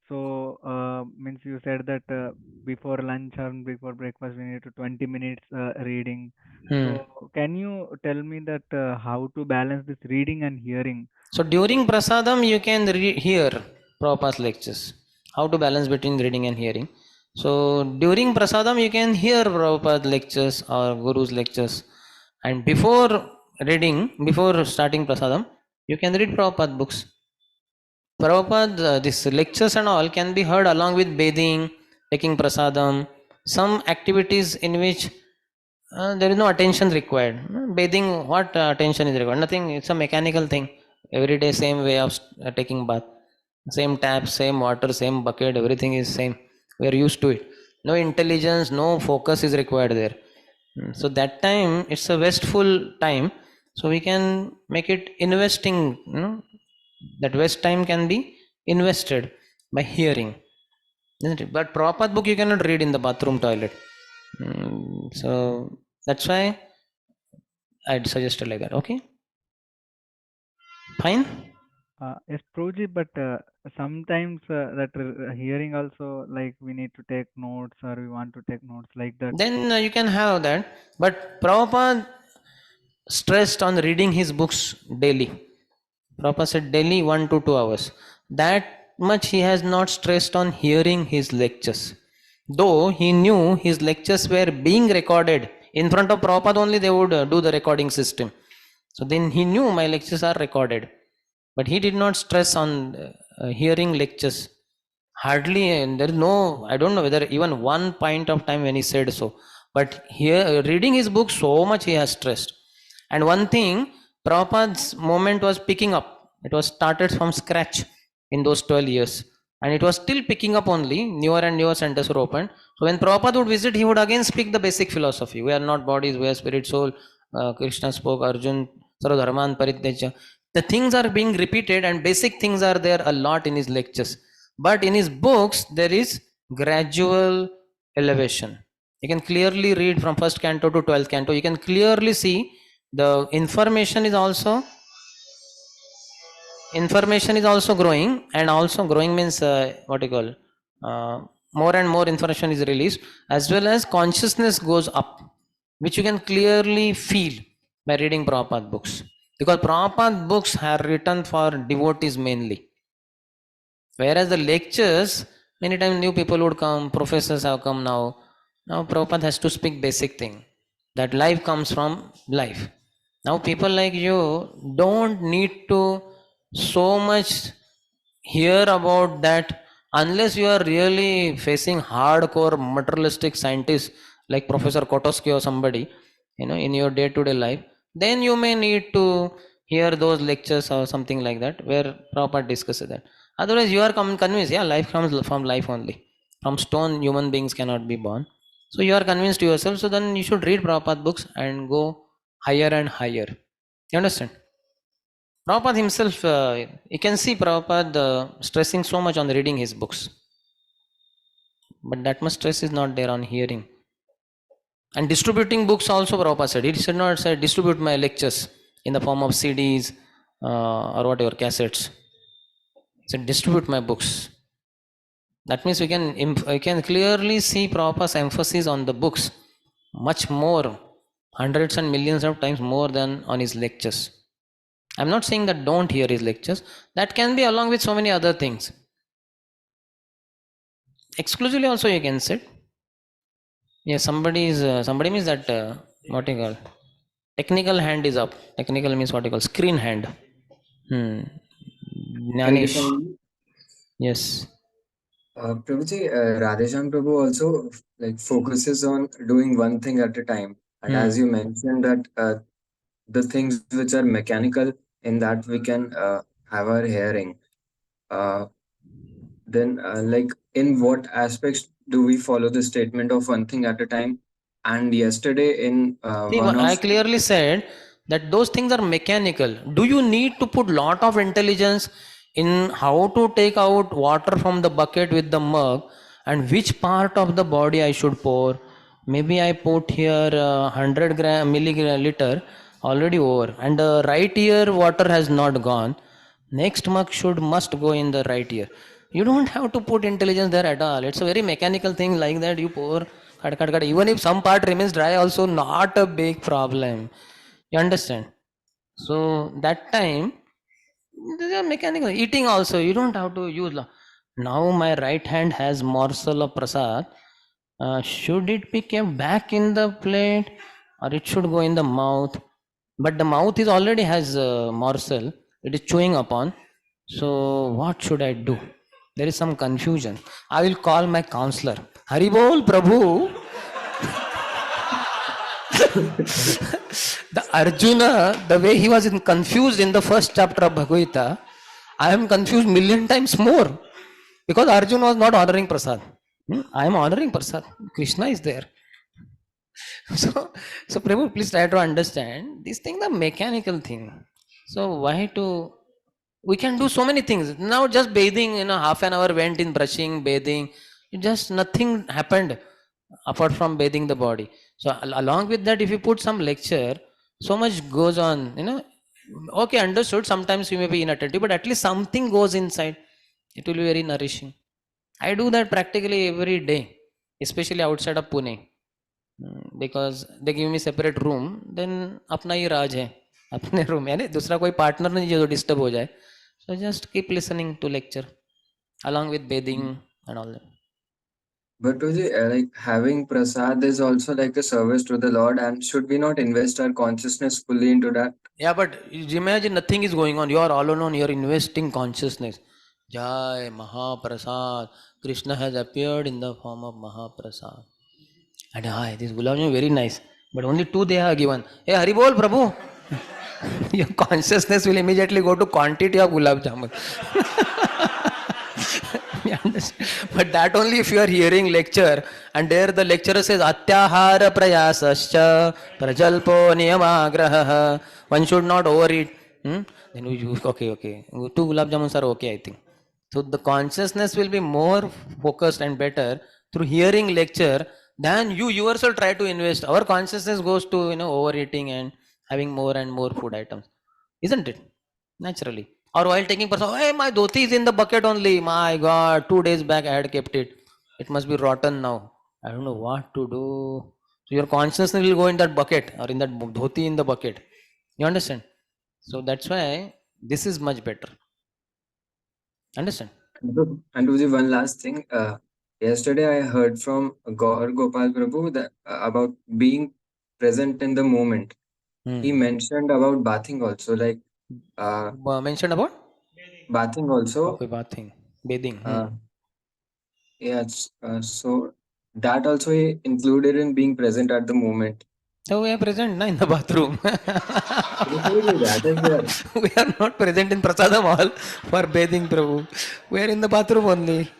So, means you said that before lunch or before breakfast, we need to 20 minutes reading. Hmm. So, can you tell me that how to balance this reading and hearing? So during prasadam, you can hear Prabhupada's lectures. How to balance between reading and hearing. So during prasadam, you can hear Prabhupada lectures or Guru's lectures. And before reading, before starting prasadam, you can read Prabhupada books. Prabhupada, these lectures and all can be heard along with bathing, taking prasadam, some activities in which There is no attention required. Bathing, what attention is required? Nothing. It's a mechanical thing. Every day, same way of taking bath, same tap, same water, same bucket. Everything is same. We are used to it. No intelligence, no focus is required there. So that time it's a wasteful time. So we can make it investing. That waste time can be invested by hearing, isn't it? But proper book you cannot read in the bathroom toilet. So that's why I'd suggested like that. Okay, fine. Yes, Proji, but sometimes that hearing also, like we need to take notes or we want to take notes like that. Then you can have that. But Prabhupada stressed on reading his books daily. Prabhupada said daily 1 to 2 hours. That much he has not stressed on hearing his lectures. Though he knew his lectures were being recorded. In front of Prabhupada only they would do the recording system. So then he knew my lectures are recorded. But he did not stress on hearing lectures. Hardly, and there is no, I don't know whether even one point of time when he said so. But here, reading his book, so much he has stressed. And one thing, Prabhupada's moment was picking up. It was started from scratch in those 12 years. And it was still picking up only, newer and newer centers were opened. So when Prabhupada would visit, he would again speak the basic philosophy. We are not bodies, we are spirit, soul. Krishna spoke, Arjun, Sarvadharman Parityaja. The things are being repeated and basic things are there a lot in his lectures. But in his books, there is gradual elevation. You can clearly read from first canto to 12th canto. You can clearly see the information is also growing, and also growing means what you call more and more information is released, as well as consciousness goes up, which you can clearly feel by reading Prabhupada books, because Prabhupada books are written for devotees mainly. Whereas the lectures, many times new people would come, professors have come now. Now Prabhupada has to speak basic thing. That life comes from life. Now people like you don't need to so much hear about that unless you are really facing hardcore materialistic scientists like Professor Kotosky or somebody, in your day-to-day life. Then you may need to hear those lectures or something like that where Prabhupada discusses that. Otherwise, you are convinced, yeah, life comes from life only. From stone, human beings cannot be born. So you are convinced yourself. So then you should read Prabhupada books and go higher and higher. You understand? Prabhupada himself, you can see Prabhupada stressing so much on reading his books. But that much stress is not there on hearing. And distributing books also, Prabhupada said. He should not say distribute my lectures in the form of CDs or whatever, cassettes. He said distribute my books. That means we can clearly see Prabhupada's emphasis on the books much more, hundreds and millions of times more than on his lectures. I'm not saying that don't hear his lectures. That can be along with so many other things. Exclusively also you can sit. Yeah, somebody means that what you call technical hand is up. Technical means what you call screen hand. Jnanish. Prabhuji, Yes. Prabhuji, Radheshyam Prabhu also like focuses on doing one thing at a time. And as you mentioned that the things which are mechanical, in that we can have our hearing. Uh, then like in what aspects do we follow the statement of one thing at a time? And yesterday in See, one I of clearly said that those things are mechanical. Do you need to put lot of intelligence in how to take out water from the bucket with the mug and which part of the body I should pour? Maybe I put here 100 milliliter already over, and the right ear water has not gone. Next mug must go in the right ear. You don't have to put intelligence there at all. It's a very mechanical thing like that. You pour, cut, cut, cut. Even if some part remains dry, also not a big problem. You understand? So that time, these are mechanical. Eating also, you don't have to use. Now my right hand has morsel of prasad. Should it be kept back in the plate or it should go in the mouth? But the mouth is already has a morsel. It is chewing upon. So what should I do? There is some confusion. I will call my counselor. Haribol Prabhu. The Arjuna, the way he was confused in the first chapter of Bhagavad Gita, I am confused million times more because Arjuna was not honoring Prasad. I am honoring Prasad. Krishna is there. So, so Prabhu, please try to understand this thing, the mechanical thing. So why to? We can do so many things now. Just bathing, half an hour went in brushing, bathing. It just nothing happened apart from bathing the body. So along with that, if you put some lecture, so much goes on. Okay, understood. Sometimes you may be inattentive, but at least something goes inside. It will be very nourishing. I do that practically every day, especially outside of Pune. Because they give me separate room then अपना ही राज है अपने room यानी दूसरा कोई partner नहीं जो disturb हो जाए so just keep listening to lecture along with bathing and all that. But Prabhuji, like having prasad is also like a service to the Lord, and should we not invest our consciousness fully into that? Yeah, but imagine nothing is going on. You are all alone. You are investing consciousness. Jai Mahaprasad. Krishna has appeared in the form of Mahaprasad. And hi, this gulab jamun very nice. But only two they are given. Hey, Hari bol, Prabhu. Your consciousness will immediately go to quantity of gulab jamun. You understand? But that only if you are hearing lecture and there the lecturer says Atyahara prayasascha prajalpo niyamagrahah. One should not overeat. Then you okay. Two gulab jamuns are okay, I think. So the consciousness will be more focused and better through hearing lecture than you yourself try to invest. Our consciousness goes to overeating and having more and more food items, isn't it? Naturally. Or while taking person, hey, my dhoti is in the bucket only. My God, 2 days back I had kept it. It must be rotten now. I don't know what to do. So your consciousness will go in that bucket or in that dhoti in the bucket. You understand? So that's why this is much better. Understand? And Prabhuji, one last thing. Yesterday I heard from Gaur Gopal Prabhu that about being present in the moment. He mentioned about bathing also, like Mentioned about bathing also. okay, bathing. Yes. So that also included in being present at the moment. So we are present in the bathroom. Absolutely, that is there. We are not present in Prasadam hall for bathing, Prabhu. We are in the bathroom only.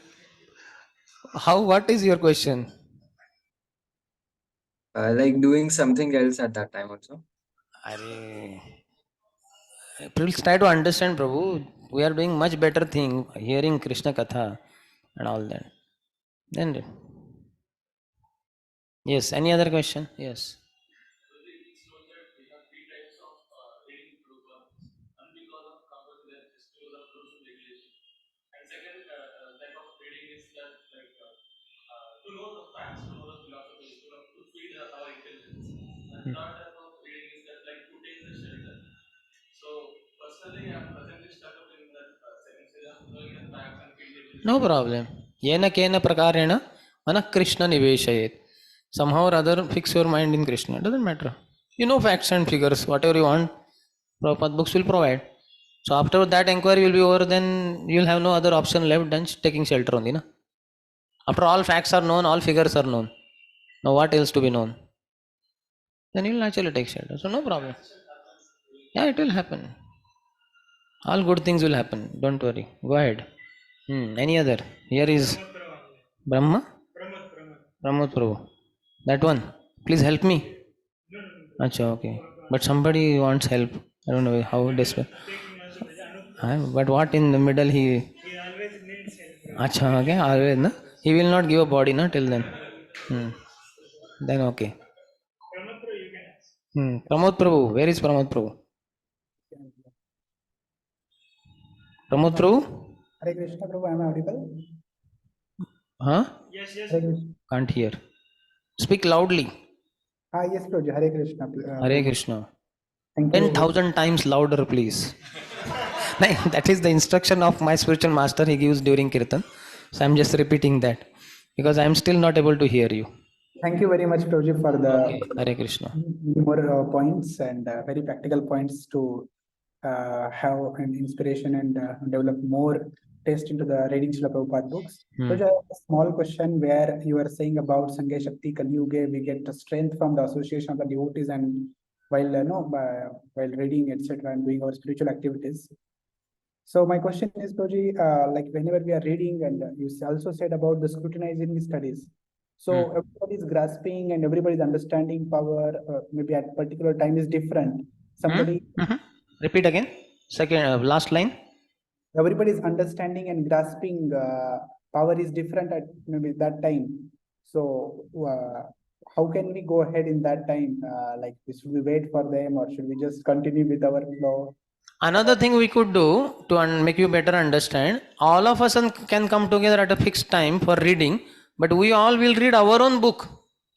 How? What is your question? Like doing something else at that time also. Arey. Please try to understand, Prabhu. We are doing much better thing, hearing Krishna Katha and all that. Then, yes. Any other question? Yes. No problem. Yena kena prakarena mana Krishna niveshayet. Somehow or other, fix your mind in Krishna. Doesn't matter. You know facts and figures. Whatever you want, Prabhupada books will provide. So after that inquiry will be over, then you'll have no other option left than taking shelter only. Na? After all facts are known, all figures are known. Now what else to be known? Then you'll naturally take shelter. So no problem. Yeah, it will happen. All good things will happen. Don't worry. Go ahead. Any other? Here is Brahma? Pramod Prabhu. That one. Please help me. Acha, okay. But somebody wants help. I don't know how desperate. But what in the middle he. Acha, okay. Always, na? He will not give a body, na, till then. Then okay. Pramod Prabhu. Where is Pramod Prabhu? Pramod Prabhu? Hare Krishna Prabhu, am I audible? Huh? Hare Krishna. Can't hear. Speak loudly. Yes, Prabhu. Hare Krishna. Hare Krishna. Thank you. 10,000 times louder, please. That is the instruction of my spiritual master he gives during Kirtan. So I'm just repeating that because I'm still not able to hear you. Thank you very much, Prabhuji, for the Okay. Hare Krishna. more points and very practical points to have an inspiration and develop more taste into the reading Srila Prabhupada books. Hmm. So just a small question where you are saying about Sangha Shakti Kali Yuga, we get the strength from the association of the devotees and while while reading etc. and doing our spiritual activities. So my question is, Prabhuji, like whenever we are reading, and you also said about the scrutinizing the studies. So everybody is grasping and everybody is understanding power. Maybe at particular time is different. Somebody, Repeat again. Second, last line. everybody is understanding and grasping power is different at maybe that time. So how can we go ahead in that time? Like, should we wait for them or should we just continue with our flow? Another thing we could do to make you better understand, all of us can come together at a fixed time for reading, but we all will read our own book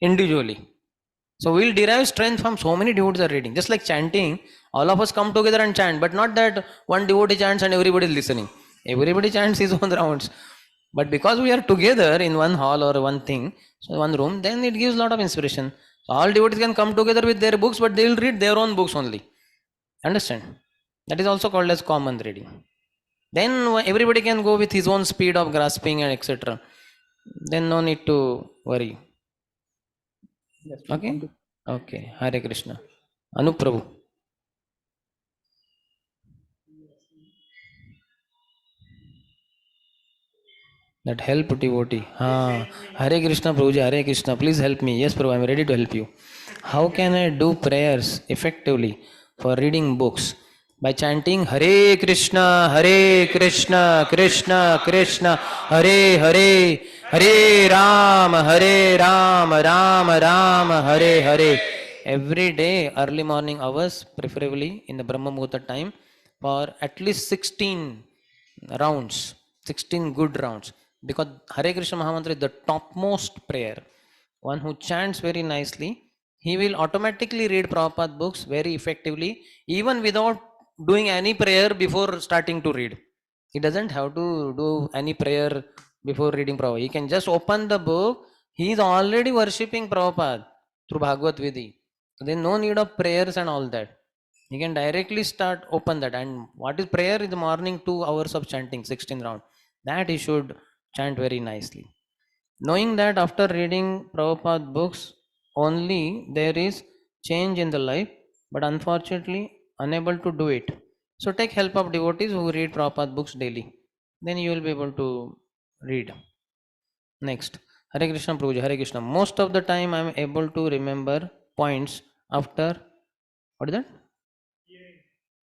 individually. So we'll derive strength from so many devotees are reading. Just like chanting, all of us come together and chant, but not that one devotee chants and everybody is listening. Everybody chants his own rounds. But because we are together in one hall or one thing, so one room, then it gives a lot of inspiration. So all devotees can come together with their books, but they will read their own books only. Understand? That is also called as common reading. Then everybody can go with his own speed of grasping and etc. Then no need to worry. Yes, Okay? thank you. Okay. Hare Krishna. Anup Prabhu. That help devotee. Hare Krishna Prabhuji, Hare Krishna. Please help me. Yes, Prabhu, I am ready to help you. How can I do prayers effectively for reading books? By chanting Hare Krishna, Krishna Krishna, Hare Hare, Hare Ram, Ram Ram, Hare Hare. Every day, early morning hours, preferably in the Brahma Muhurta time, for at least 16 rounds, 16 good rounds. Because Hare Krishna Mahamantra is the topmost prayer. One who chants very nicely, he will automatically read Prabhupada books very effectively, even without doing any prayer before starting to read. He doesn't have to do any prayer before reading Prabhupada. He can just open the book. He is already worshipping Prabhupada through Bhagavad Vidhi. So there is no need of prayers and all that. He can directly start open that. And what is prayer in the morning? 2 hours of chanting, 16 round. That he should chant very nicely. Knowing that after reading Prabhupada books, only there is change in the life, but unfortunately unable to do it. So take help of devotees who read Prabhupada books daily. Then you will be able to read. Next. Hare Krishna Prabhuji, Hare Krishna. Most of the time I am able to remember points after, what is that?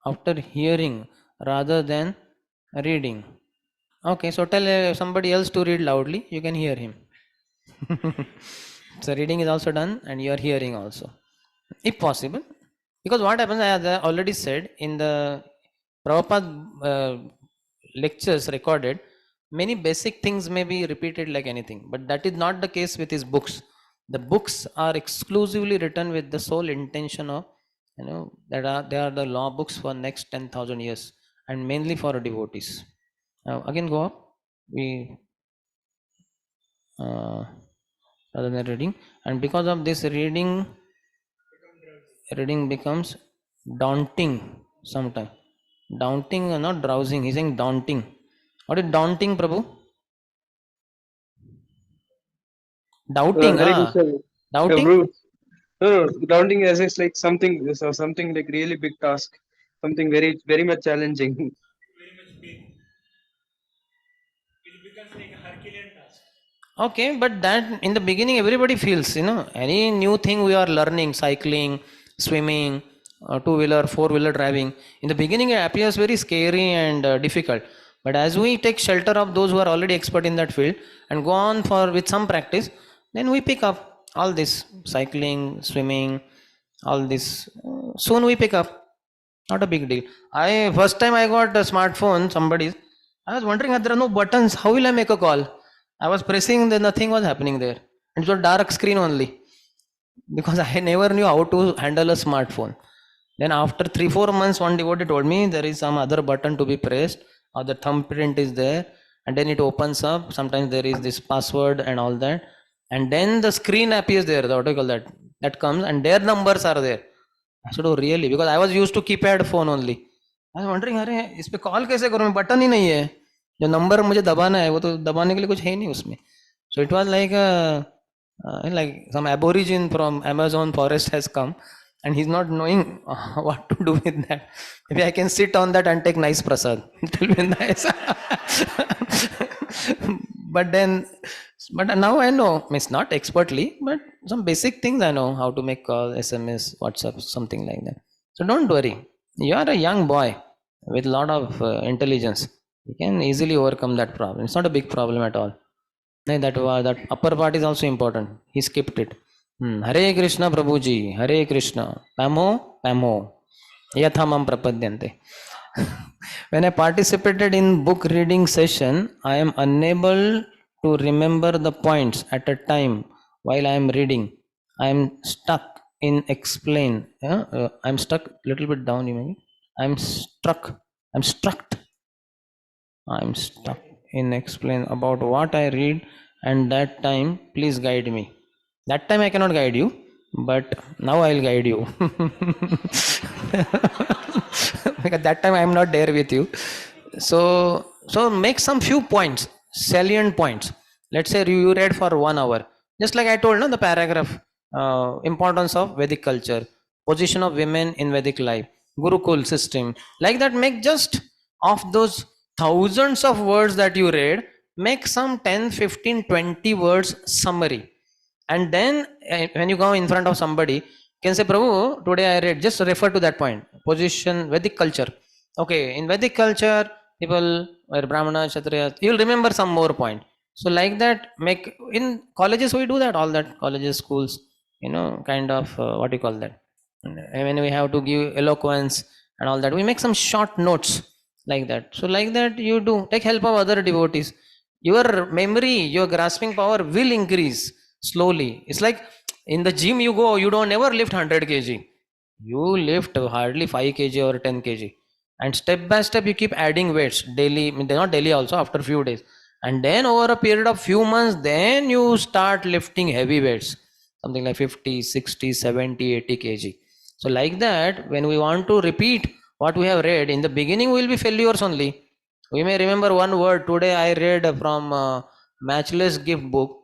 After hearing rather than reading. Okay, so tell somebody else to read loudly, you can hear him. So reading is also done and you are hearing also, if possible. Because what happens, as I already said, in the Prabhupada lectures recorded, many basic things may be repeated like anything, but that is not the case with his books. The books are exclusively written with the sole intention of, that they are the law books for next 10,000 years and mainly for devotees. Now again go up. We rather than reading, and because of this reading becomes daunting sometimes. Daunting, not drowsing, he's saying daunting. What is daunting, Prabhu? Doubting, Hare Krishna. doubting. Bro, no, no, grounding as is like something like really big task, something very much challenging. Okay, but that in the beginning everybody feels, any new thing we are learning, cycling, swimming, two-wheeler, four-wheeler driving. In the beginning it appears very scary and difficult. But as we take shelter of those who are already expert in that field and go on for with some practice, then we pick up all this cycling, swimming, all this. Soon we pick up. Not a big deal. I first time I got a smartphone, somebody's. I was wondering, there are no buttons. How will I make a call? I was pressing, nothing was happening there. It was a dark screen only because I never knew how to handle a smartphone. Then after 3-4 months, one devotee told me there is some other button to be pressed, or the thumbprint is there, and then it opens up. Sometimes there is this password and all that, and then the screen appears there. What do you call that? That comes, and their numbers are there. I said, oh really? Because I was used to keypad phone only. I wondering अरे इस पे call कैसे करूँ, button ही नहीं है, जो number मुझे दबाना है वो तो दबाने के लिए कुछ है ही नहीं उसमें. So it was like some aborigine from Amazon forest has come and he's not knowing what to do with that. Maybe I can sit on that and take nice prasad. It will be nice. But then, but now I know, means not expertly, but some basic things I know how to make call, SMS, WhatsApp, something like that. So don't worry. You are a young boy with a lot of intelligence. You can easily overcome that problem. It's not a big problem at all. No, that upper part is also important. He skipped it. Hare Krishna Prabhuji, Hare Krishna. Pamo, Pamo. Yathamam prapadyante. When I participated in book reading session, I am unable to remember the points at a time while I am reading. I am stuck in explain. I'm stuck little bit down. You mean? I'm struck. I'm struck. I'm stuck in explain about what I read, and that time please guide me. That time I cannot guide you, but now I'll guide you. Because that time I am not there with you. So make some few points, salient points. Let's say you read for 1 hour. Just like I told, no, the paragraph, importance of Vedic culture, position of women in Vedic life, Gurukul system. Like that, make just of those thousands of words that you read, make some 10, 15, 20 words summary. And then when you go in front of somebody, can say, Prabhu, today I read, just refer to that point. Position, Vedic culture. Okay, in Vedic culture, people were Brahmana, Kshatriya. You'll remember some more point. So like that, make in colleges we do that, all that colleges, schools, kind of what do you call that? And when we have to give eloquence and all that, we make some short notes like that. So like that, you do take help of other devotees. Your memory, your grasping power will increase slowly. It's like in the gym you go, you don't never lift 100 kg. You lift hardly 5 kg or 10 kg. And step by step you keep adding weights daily, not daily also, after few days. And then over a period of few months, then you start lifting heavy weights, something like 50, 60, 70, 80 kg. So like that, when we want to repeat what we have read, in the beginning we will be failures only. We may remember one word. Today I read from Matchless Gift book,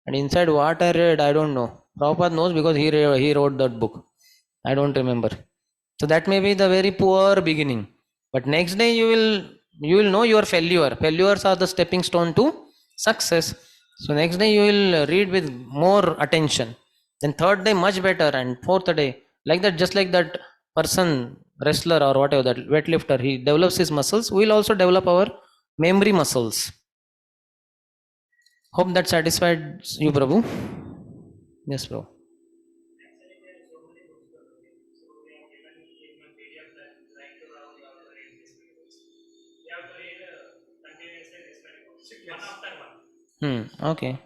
and inside what I read, I don't know. Prabhupada knows because he wrote that book. I don't remember. So that may be the very poor beginning. But next day you will know your failure. Failures are the stepping stone to success. So next day you will read with more attention. Then third day much better, and fourth day like that. Just like that person, wrestler or whatever, that weightlifter, he develops his muscles. We will also develop our memory muscles. Hope that satisfied you, Prabhu. Yes, Prabhu. Okay.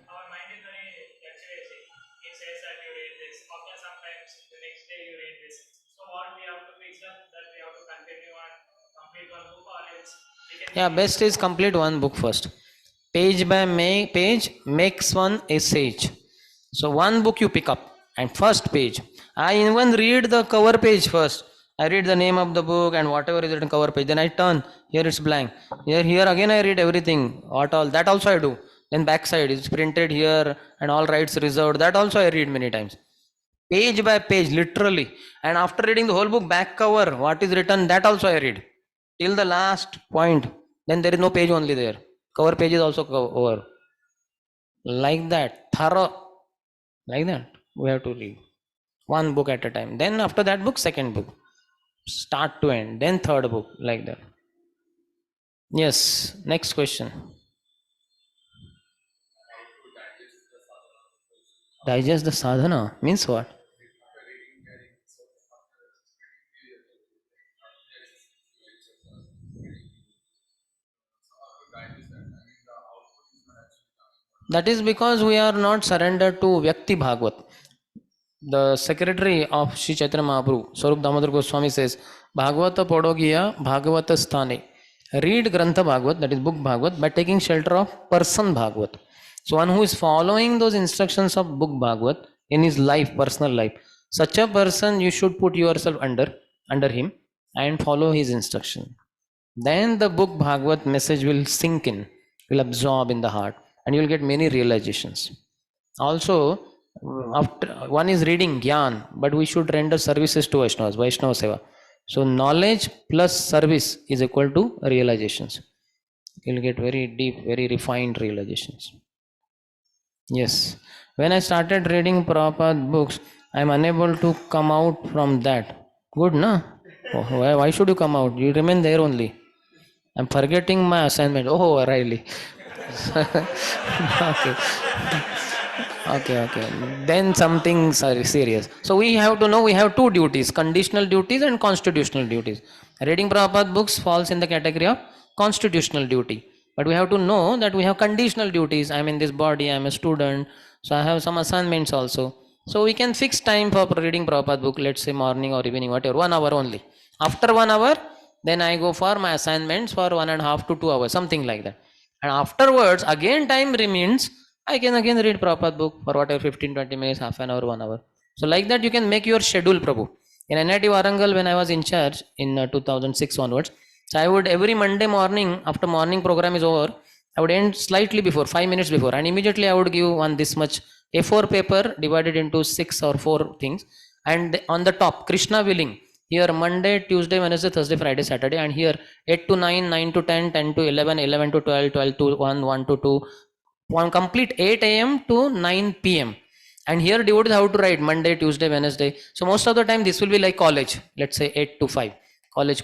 Yeah, best is complete one book first. Page by page makes one a sage. So one book you pick up, and first page, I even read the cover page first. I read the name of the book and whatever is written cover page. Then I turn, here it's blank. Here again I read everything. What all that also I do. Then backside is printed here and all rights reserved. That also I read many times. Page by page, literally. And after reading the whole book, back cover, what is written, that also I read. Till the last point. Then there is no page only there. Cover page is also over. Like that, thorough. Like that, we have to read. One book at a time. Then after that book, second book. Start to end. Then third book. Like that. Yes. Next question. Digest the sadhana means what? That is because we are not surrendered to Vyakti Bhagavad. The secretary of Sri Chaitanya Mahaprabhu, Swarup Damodar Goswami, says, Bhagavata Podogiya Bhagavata Sthane. Read Grantha Bhagavad, that is book Bhagavad, by taking shelter of person Bhagavad. So one who is following those instructions of book Bhagavad in his life, personal life, such a person you should put yourself under him. and follow his instruction. Then the book Bhagavad message will sink in, will absorb in the heart, and you will get many realizations. Also, after one is reading Gyan, but we should render services to Vaishnavas, Vaishnava Seva. So knowledge plus service is equal to realizations. You'll get very deep, very refined realizations. Yes. When I started reading Prabhupada books, I am unable to come out from that. Good, na? Oh, why should you come out? You remain there only. I'm forgetting my assignment. Oh, Riley. Okay. Okay. Then something serious. So we have to know we have two duties, conditional duties and constitutional duties. Reading Prabhupada books falls in the category of constitutional duty. But we have to know that we have conditional duties. I'm in this body, I'm a student, so I have some assignments also. So we can fix time for reading Prabhupada book, let's say morning or evening, whatever, 1 hour only. After 1 hour, then I go for my assignments for 1.5 to 2 hours, something like that. And afterwards, again time remains, I can again read Prabhupada book for whatever 15-20 minutes, half an hour, 1 hour. So like that you can make your schedule, Prabhu. In NIT Warangal, when I was in charge in 2006 onwards, so I would every Monday morning, after morning program is over, I would end slightly before, 5 minutes before, and immediately I would give one this much A4 paper divided into 6 or 4 things, and on the top, Krishna willing, here Monday, Tuesday, Wednesday, Thursday, Friday, Saturday, and here 8 to 9, 9 to 10, 10 to 11, 11 to 12, 12 to 1, 1 to 2, one complete 8 a.m. to 9 p.m. And here devotees have to write Monday, Tuesday, Wednesday. So most of the time this will be like college, let's say 8 to 5. College,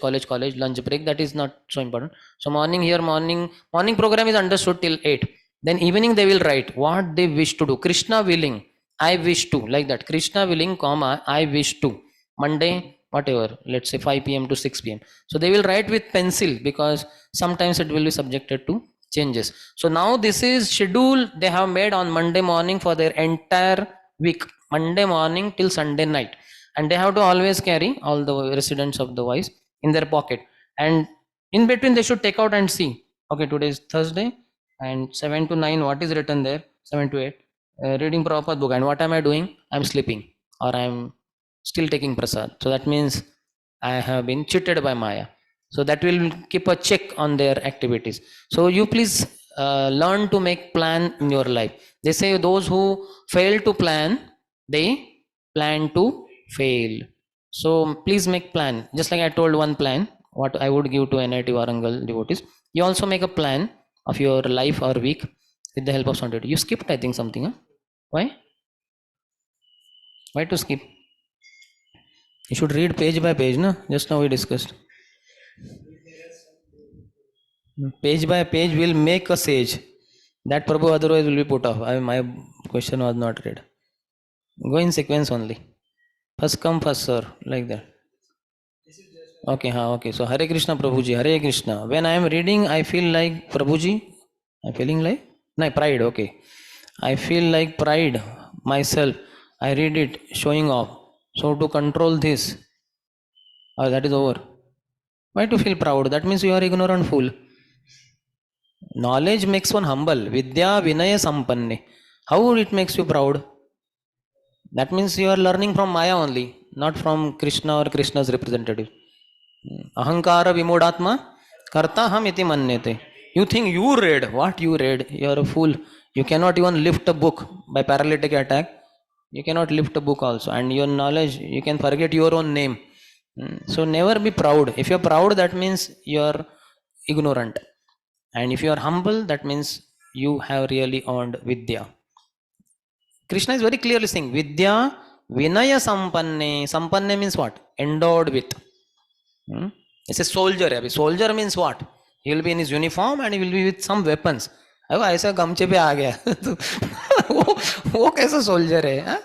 lunch break, that is not so important. So morning program is understood till 8. Then evening they will write what they wish to do. Krishna willing, I wish to, like that. Krishna willing, comma, I wish to. Monday, whatever, let's say 5 p.m. to 6 p.m. So they will write with pencil because sometimes it will be subjected to changes. So now this is schedule they have made on Monday morning for their entire week, Monday morning till Sunday night, and they have to always carry all the residents of the voice in their pocket, and in between they should take out and see, okay, today is Thursday and 7 to 9 what is written there, 7 to 8 reading Prabhupada book, and what am I doing? I'm sleeping or I'm still taking prasad. So that means I have been cheated by Maya. So that will keep a check on their activities. So you please learn to make plan in your life. They say those who fail to plan, they plan to fail. So please make plan. Just like I told one plan, what I would give to NIT Warangal devotees. You also make a plan of your life or week with the help of somebody. You skipped, I think, something. Huh? Why? Why to skip? You should read page by page, no? Just now we discussed. Page by page will make a sage. That Prabhu otherwise will be put off. My question was not read. Go in sequence only. First come, first serve. Like that. Okay, okay. So Hare Krishna Prabhuji, Hare Krishna. When I am reading, I feel like Prabhuji. I'm feeling like? No, pride, okay. I feel like pride myself. I read it showing off. So to control this, that is over. Why to feel proud? That means you are ignorant fool. Knowledge makes one humble. Vidya Vinaya Sampanne. How it makes you proud? That means you are learning from Maya only, not from Krishna or Krishna's representative. Ahankara Vimudatma Karta Ham iti manyate. You think you read. What you read? You are a fool. You cannot even lift a book by paralytic attack. You cannot lift a book also. And your knowledge, you can forget your own name. So never be proud. If you are proud, that means you are ignorant. And if you are humble, that means you have really earned Vidya. Krishna is very clearly saying, Vidya Vinaya Sampanne. Sampanne means what? Endowed with. It's a soldier. Soldier means what? He will be in his uniform and he will be with some weapons. अब ऐसा गमछे पे आ गया तो वो कैसा soldier है हा?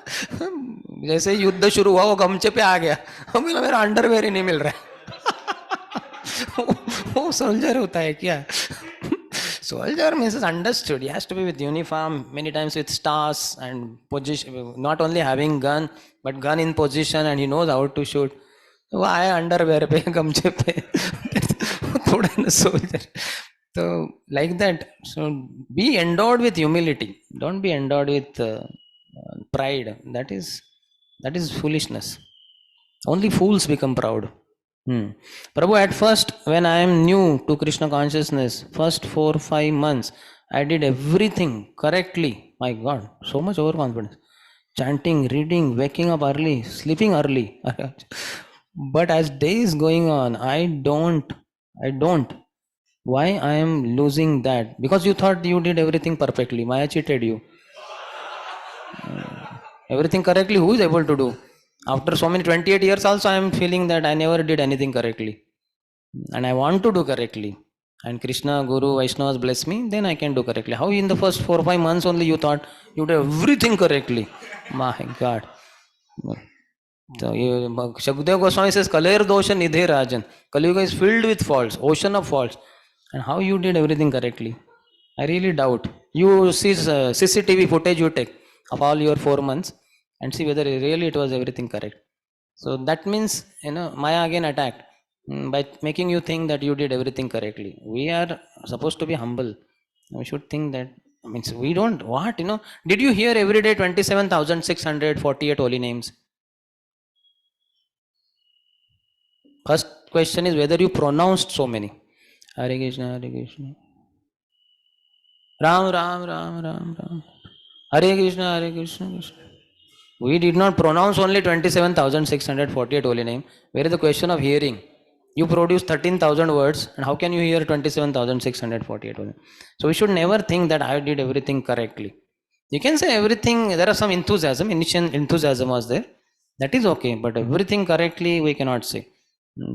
जैसे युद्ध शुरू हुआ वो गमछे पे आ गया अब मेरा अंडरवेयर ही नहीं मिल रहा है वो सोल्जर होता है क्या soldier means is understood. He has to be with uniform, many times with stars and position, not only having gun but gun in position, and he knows how to shoot. वो आया underwear पे गमछे पे थोड़ा ना soldier. So like that, so be endowed with humility. Don't be endowed with pride. That is foolishness. Only fools become proud. Prabhu, at first, when I am new to Krishna consciousness, first 4 5 months, I did everything correctly. My God, so much overconfidence. Chanting, reading, waking up early, sleeping early. But as days going on, I don't. Why I am losing that? Because you thought you did everything perfectly. Maya cheated you. Everything correctly, who is able to do? After so many 28 years also, I am feeling that I never did anything correctly. And I want to do correctly. And Krishna, Guru, Vaishnavas bless me, then I can do correctly. How in the first 4 5 months only you thought you did everything correctly? My God. So Shukdev Goswami says, Kaler dosha nidhe rajan. Kaliyuga is filled with faults, ocean of faults. And how you did everything correctly? I really doubt. You see CCTV footage you take of all your 4 months and see whether really it was everything correct. So that means, Maya again attacked by making you think that you did everything correctly. We are supposed to be humble. We should think that, means we don't, did you hear every day 27,648 holy names? First question is whether you pronounced so many. Hare Krishna, Hare Krishna. Ram, Ram, Ram, Ram, Ram. Hare Krishna, Hare Krishna, Krishna. We did not pronounce only 27,648 holy name. Where is the question of hearing? You produce 13,000 words, and how can you hear 27,648 holy name? So we should never think that I did everything correctly. You can say everything, there are some enthusiasm, initial enthusiasm was there. That is okay, but everything correctly we cannot say.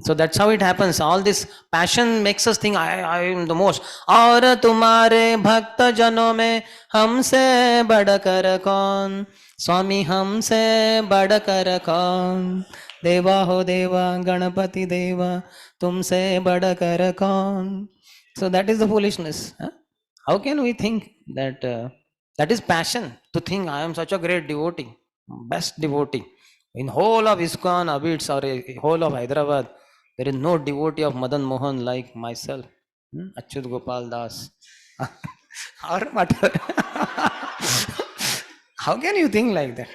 So that's how it happens. All this passion makes us think I am the most. और तुम्हारे भक्त जनों में हमसे बढ़कर कौन स्वामी हमसे बढ़कर कौन देवा हो देवा गणपति देवा तुमसे बढ़कर कौन. So that is the foolishness. How can we think that that is passion, to think I am such a great devotee, best devotee. In whole of ISKCON, Abits, or whole of Hyderabad, there is no devotee of Madan Mohan like myself. Achyut Gopal Das. Or whatever. How can you think like that?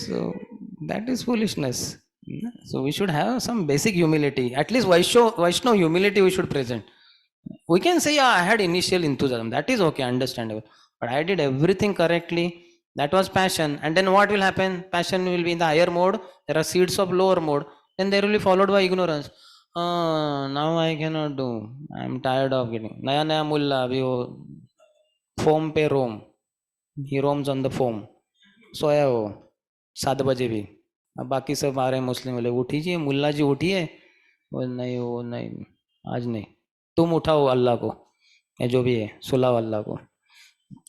So that is foolishness. So we should have some basic humility. At least Vaishnav humility we should present. We can say, yeah, I had initial enthusiasm. That is okay, understandable. But I did everything correctly. That was passion. And then what will happen? Passion will be in the higher mode. There are seeds of lower mode. Then there will be followed by ignorance. Now I cannot do. I am tired of getting. Naya naya mulla, foam pe roam. He roams on the foam. सोया हो 7 बजे भी. अब बाकी सब आ रहे हैं मुस्लिम वाले, उठिए मुल्ला जी उठिए. वो नहीं, आज नहीं. तुम उठाओ अल्लाह को, या जो भी है सुलाओ अल्लाह को.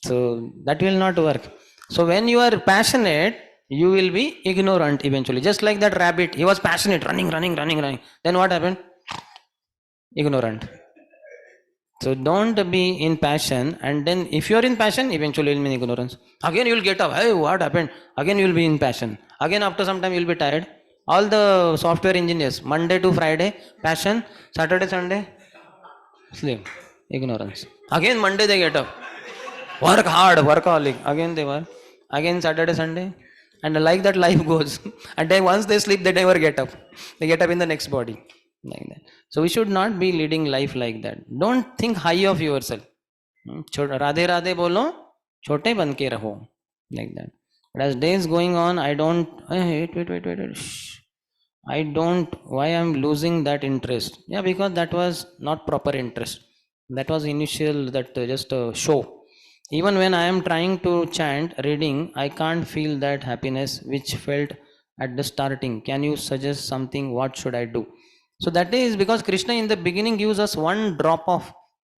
So that will not work. So when you are passionate, you will be ignorant eventually. Just like that rabbit, he was passionate, running. Then what happened? Ignorant. So don't be in passion, and then if you are in passion, eventually you will be in ignorance. Again you will get up. Hey, what happened? Again you will be in passion. Again after some time you will be tired. All the software engineers, Monday to Friday, passion. Saturday, Sunday, sleep, ignorance. Again Monday they get up. Work hard, workaholic. Again they work. Again Saturday, Sunday. And like that life goes. And then once they sleep, they never get up. They get up in the next body. Like that. So we should not be leading life like that. Don't think high of yourself. Radhe Radhe bolo, chote ban ke raho. Like that. But as days going on, I don't. Wait. Shh. I don't. Why I'm losing that interest? Yeah, because that was not proper interest. That was initial. That just a show. Even when I am trying to chant, reading, I can't feel that happiness which felt at the starting. Can you suggest something? What should I do? So that is because Krishna in the beginning gives us one drop of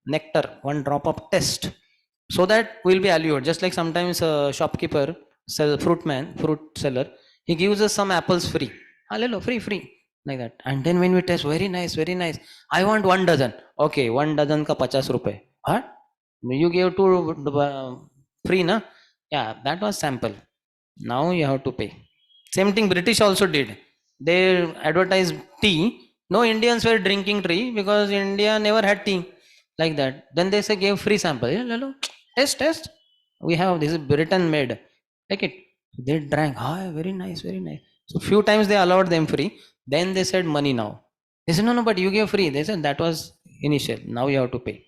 nectar, one drop of test, so that we'll be allured. Just like sometimes a shopkeeper, fruit seller, he gives us some apples free. Hallelujah, free, like that. And then when we taste, very nice. I want 1 dozen. Okay, 1 dozen ka 50 rupees. Huh? You gave two free, na? Yeah, that was sample. Now you have to pay. Same thing British also did. They advertised tea. No Indians were drinking tea because India never had tea like that. Then they say gave free sample. Yeah, lalo, test. We have this is Britain made. Take it. They drank. Ah, very nice. So few times they allowed them free. Then they said money now. They said, no, but you gave free. They said, that was initial. Now you have to pay.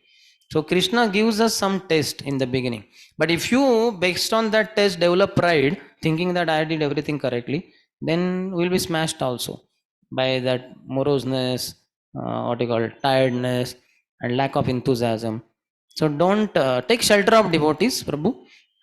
So Krishna gives us some test in the beginning. But if you, based on that test, develop pride, thinking that I did everything correctly, then we'll be smashed also by that moroseness, what you call tiredness, and lack of enthusiasm. So don't take shelter of devotees, Prabhu,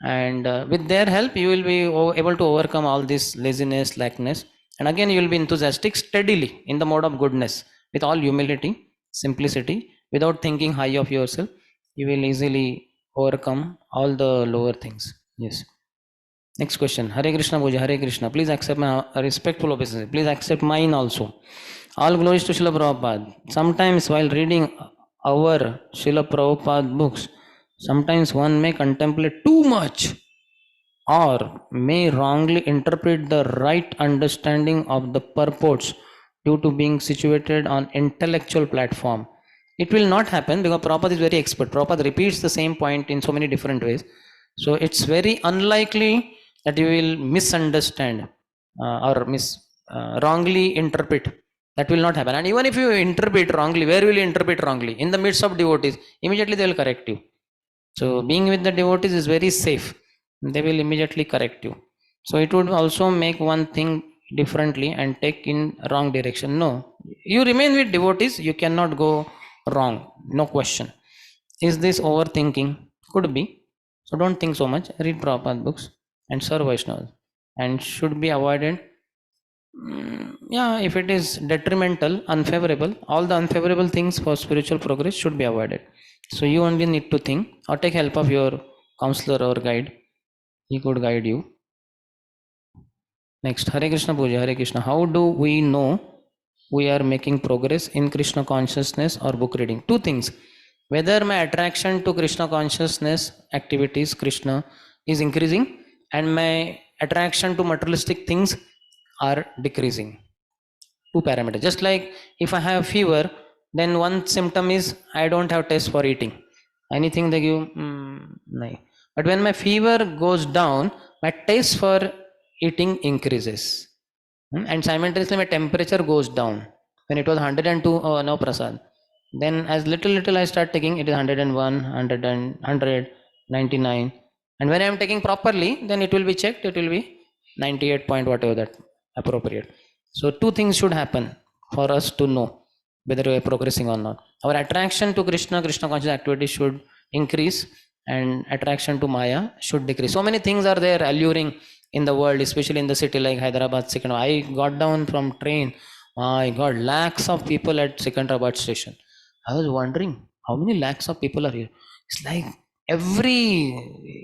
and with their help, you will be able to overcome all this laziness, slackness, and again you will be enthusiastic steadily in the mode of goodness with all humility, simplicity, without thinking high of yourself. You will easily overcome all the lower things. Yes. Next question. Hare Krishna Puja, Hare Krishna. Please accept my respectful obeisance. Please accept mine also. All glories to Srila Prabhupada. Sometimes while reading our Srila Prabhupada books, sometimes one may contemplate too much or may wrongly interpret the right understanding of the purports due to being situated on intellectual platform. It will not happen because Prabhupada is very expert. Prabhupada repeats the same point in so many different ways. So it's very unlikely that you will misunderstand or wrongly interpret. That will not happen. And even if you interpret wrongly, where will you interpret wrongly? In the midst of devotees, immediately they will correct you. So being with the devotees is very safe. They will immediately correct you. So it would also make one thing differently and take in wrong direction. No, you remain with devotees, you cannot go wrong. No question. Is this overthinking? Could be. So don't think so much. Read Prabhupada books and serve Vaishnavas. And should be avoided. Yeah, if it is detrimental, unfavorable, all the unfavorable things for spiritual progress should be avoided. So you only need to think or take help of your counselor or guide. He could guide you. Next, Hare Krishna Puja, Hare Krishna. How do we know we are making progress in Krishna consciousness or book reading? Two things. Whether my attraction to Krishna consciousness activities, Krishna, is increasing and my attraction to materialistic things are decreasing. Two parameters. Just like if I have fever, then one symptom is I don't have taste for eating. Anything they give, no. But when my fever goes down, my taste for eating increases. And simultaneously my temperature goes down. When it was 102, oh no Prasad. Then as little I start taking, it is 101, 100, 99. And when I am taking properly, then it will be checked, it will be 98 point whatever that appropriate. So two things should happen for us to know whether we are progressing or not. Our attraction to Krishna, Krishna conscious activity should increase and attraction to Maya should decrease. So many things are there alluring in the world, especially in the city like Hyderabad, Second. I got down from train. My God, lakhs of people at Secunderabad station. I was wondering how many lakhs of people are here. It's like every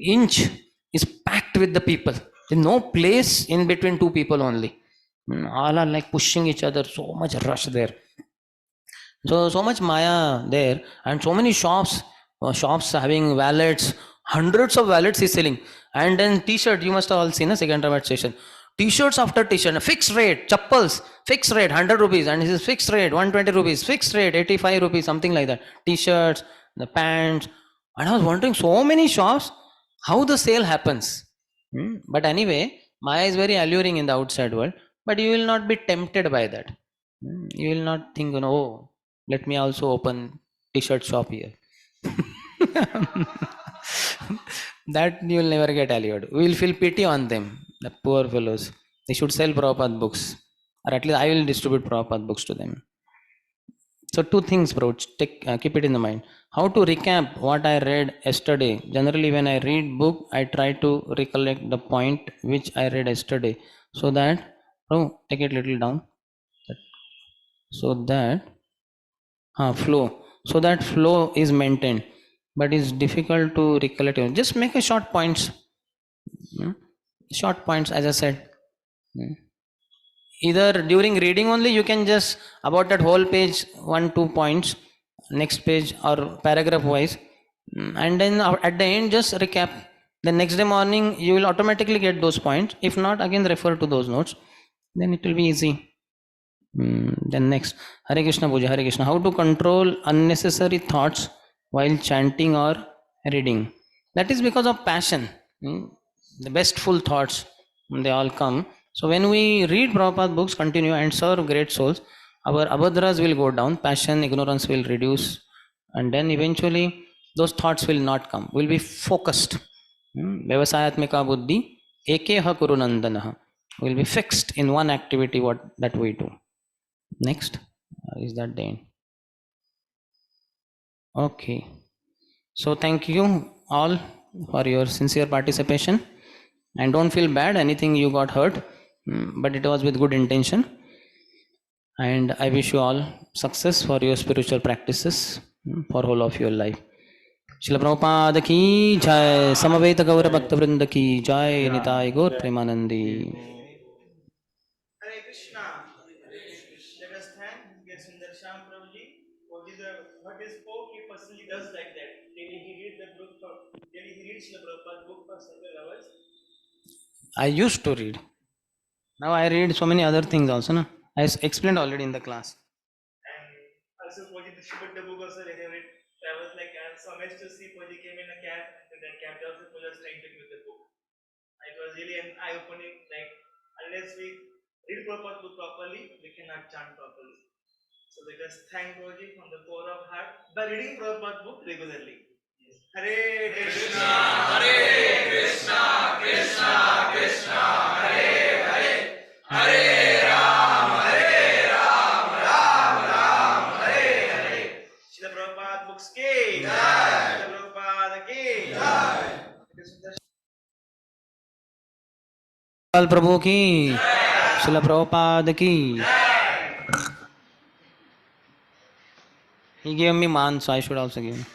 inch is packed with the people. There's no place in between two people only. All are like pushing each other. So much rush there. So much Maya there, and so many shops having wallets. Hundreds of wallets he's selling, and then T-shirt. You must have all seen a Secunderabad station. T-shirts after T-shirt, fixed rate, chappals, fixed rate, 100 rupees, and this is fixed rate, 120 rupees, fixed rate, 85 rupees, something like that. T-shirts, the pants, and I was wondering, so many shops, how the sale happens. But anyway, Maya is very alluring in the outside world, but you will not be tempted by that. You will not think, oh, let me also open T-shirt shop here. That you will never get allured. We will feel pity on them, the poor fellows. They should sell Prabhupada books, or at least I will distribute Prabhupada books to them. So two things, bro. Keep it in the mind. How to recap what I read yesterday. Generally, when I read book, I try to recollect the point which I read yesterday, so that, take it little down, so that flow, so that flow is maintained. But it's difficult to recollect. Just make a short points. Short points, as I said. Either during reading only you can just about that whole page 1-2 points, next page or paragraph wise, and then at the end just recap. The next day morning you will automatically get those points. If not, again refer to those notes, then it will be easy. Then next, Hare Krishna Puja, Hare Krishna. How to control unnecessary thoughts while chanting or reading? That is because of passion. The bestful thoughts, they all come. So when we read Prabhupada books, continue and serve great souls, Our abhadras will go down, passion, ignorance will reduce, and then eventually those thoughts will not come. We'll be focused. Vyavasayatmika buddhi ekeha kurunandana. We'll be fixed in one activity what that we do. Next. Is that the end? Okay. So thank you all for your sincere participation, and don't feel bad anything you got hurt, but it was with good intention. And I wish you all success for your spiritual practices for whole of your life. शिल प्रभुपाद की जय, समवेत गौर भक्त वृंद की जय, निताय गौर Premanandi. Hare Krishna. Let us thank His Sundar Sham Prabhuji for what he spoke. He personally does like that. Daily he reads the book for daily he reads the Prabhupada book for several hours. I used to read. Now I read so many other things also. No? I explained already in the class. And also Prabhuji distributed the book also later. I was like I was so amazed to see Prabhuji came in a cab and that cab also Prabhuji was trying to give the book. It was really an eye-opening. Like unless we read Prabhupada book properly, we cannot chant properly. So let us thank Prabhuji from the core of heart by reading Prabhupada book regularly. Hare Krishna, Hare Krishna, Krishna Krishna, Hare Hare, Hare Ram, Ram Ram, Hare Hare. Srila Prabhupada books ki jai, Srila Prabhupada ki jai. पाल प्रभु की, शिल प्रभुपाद की. He gave me man, so I should also give him.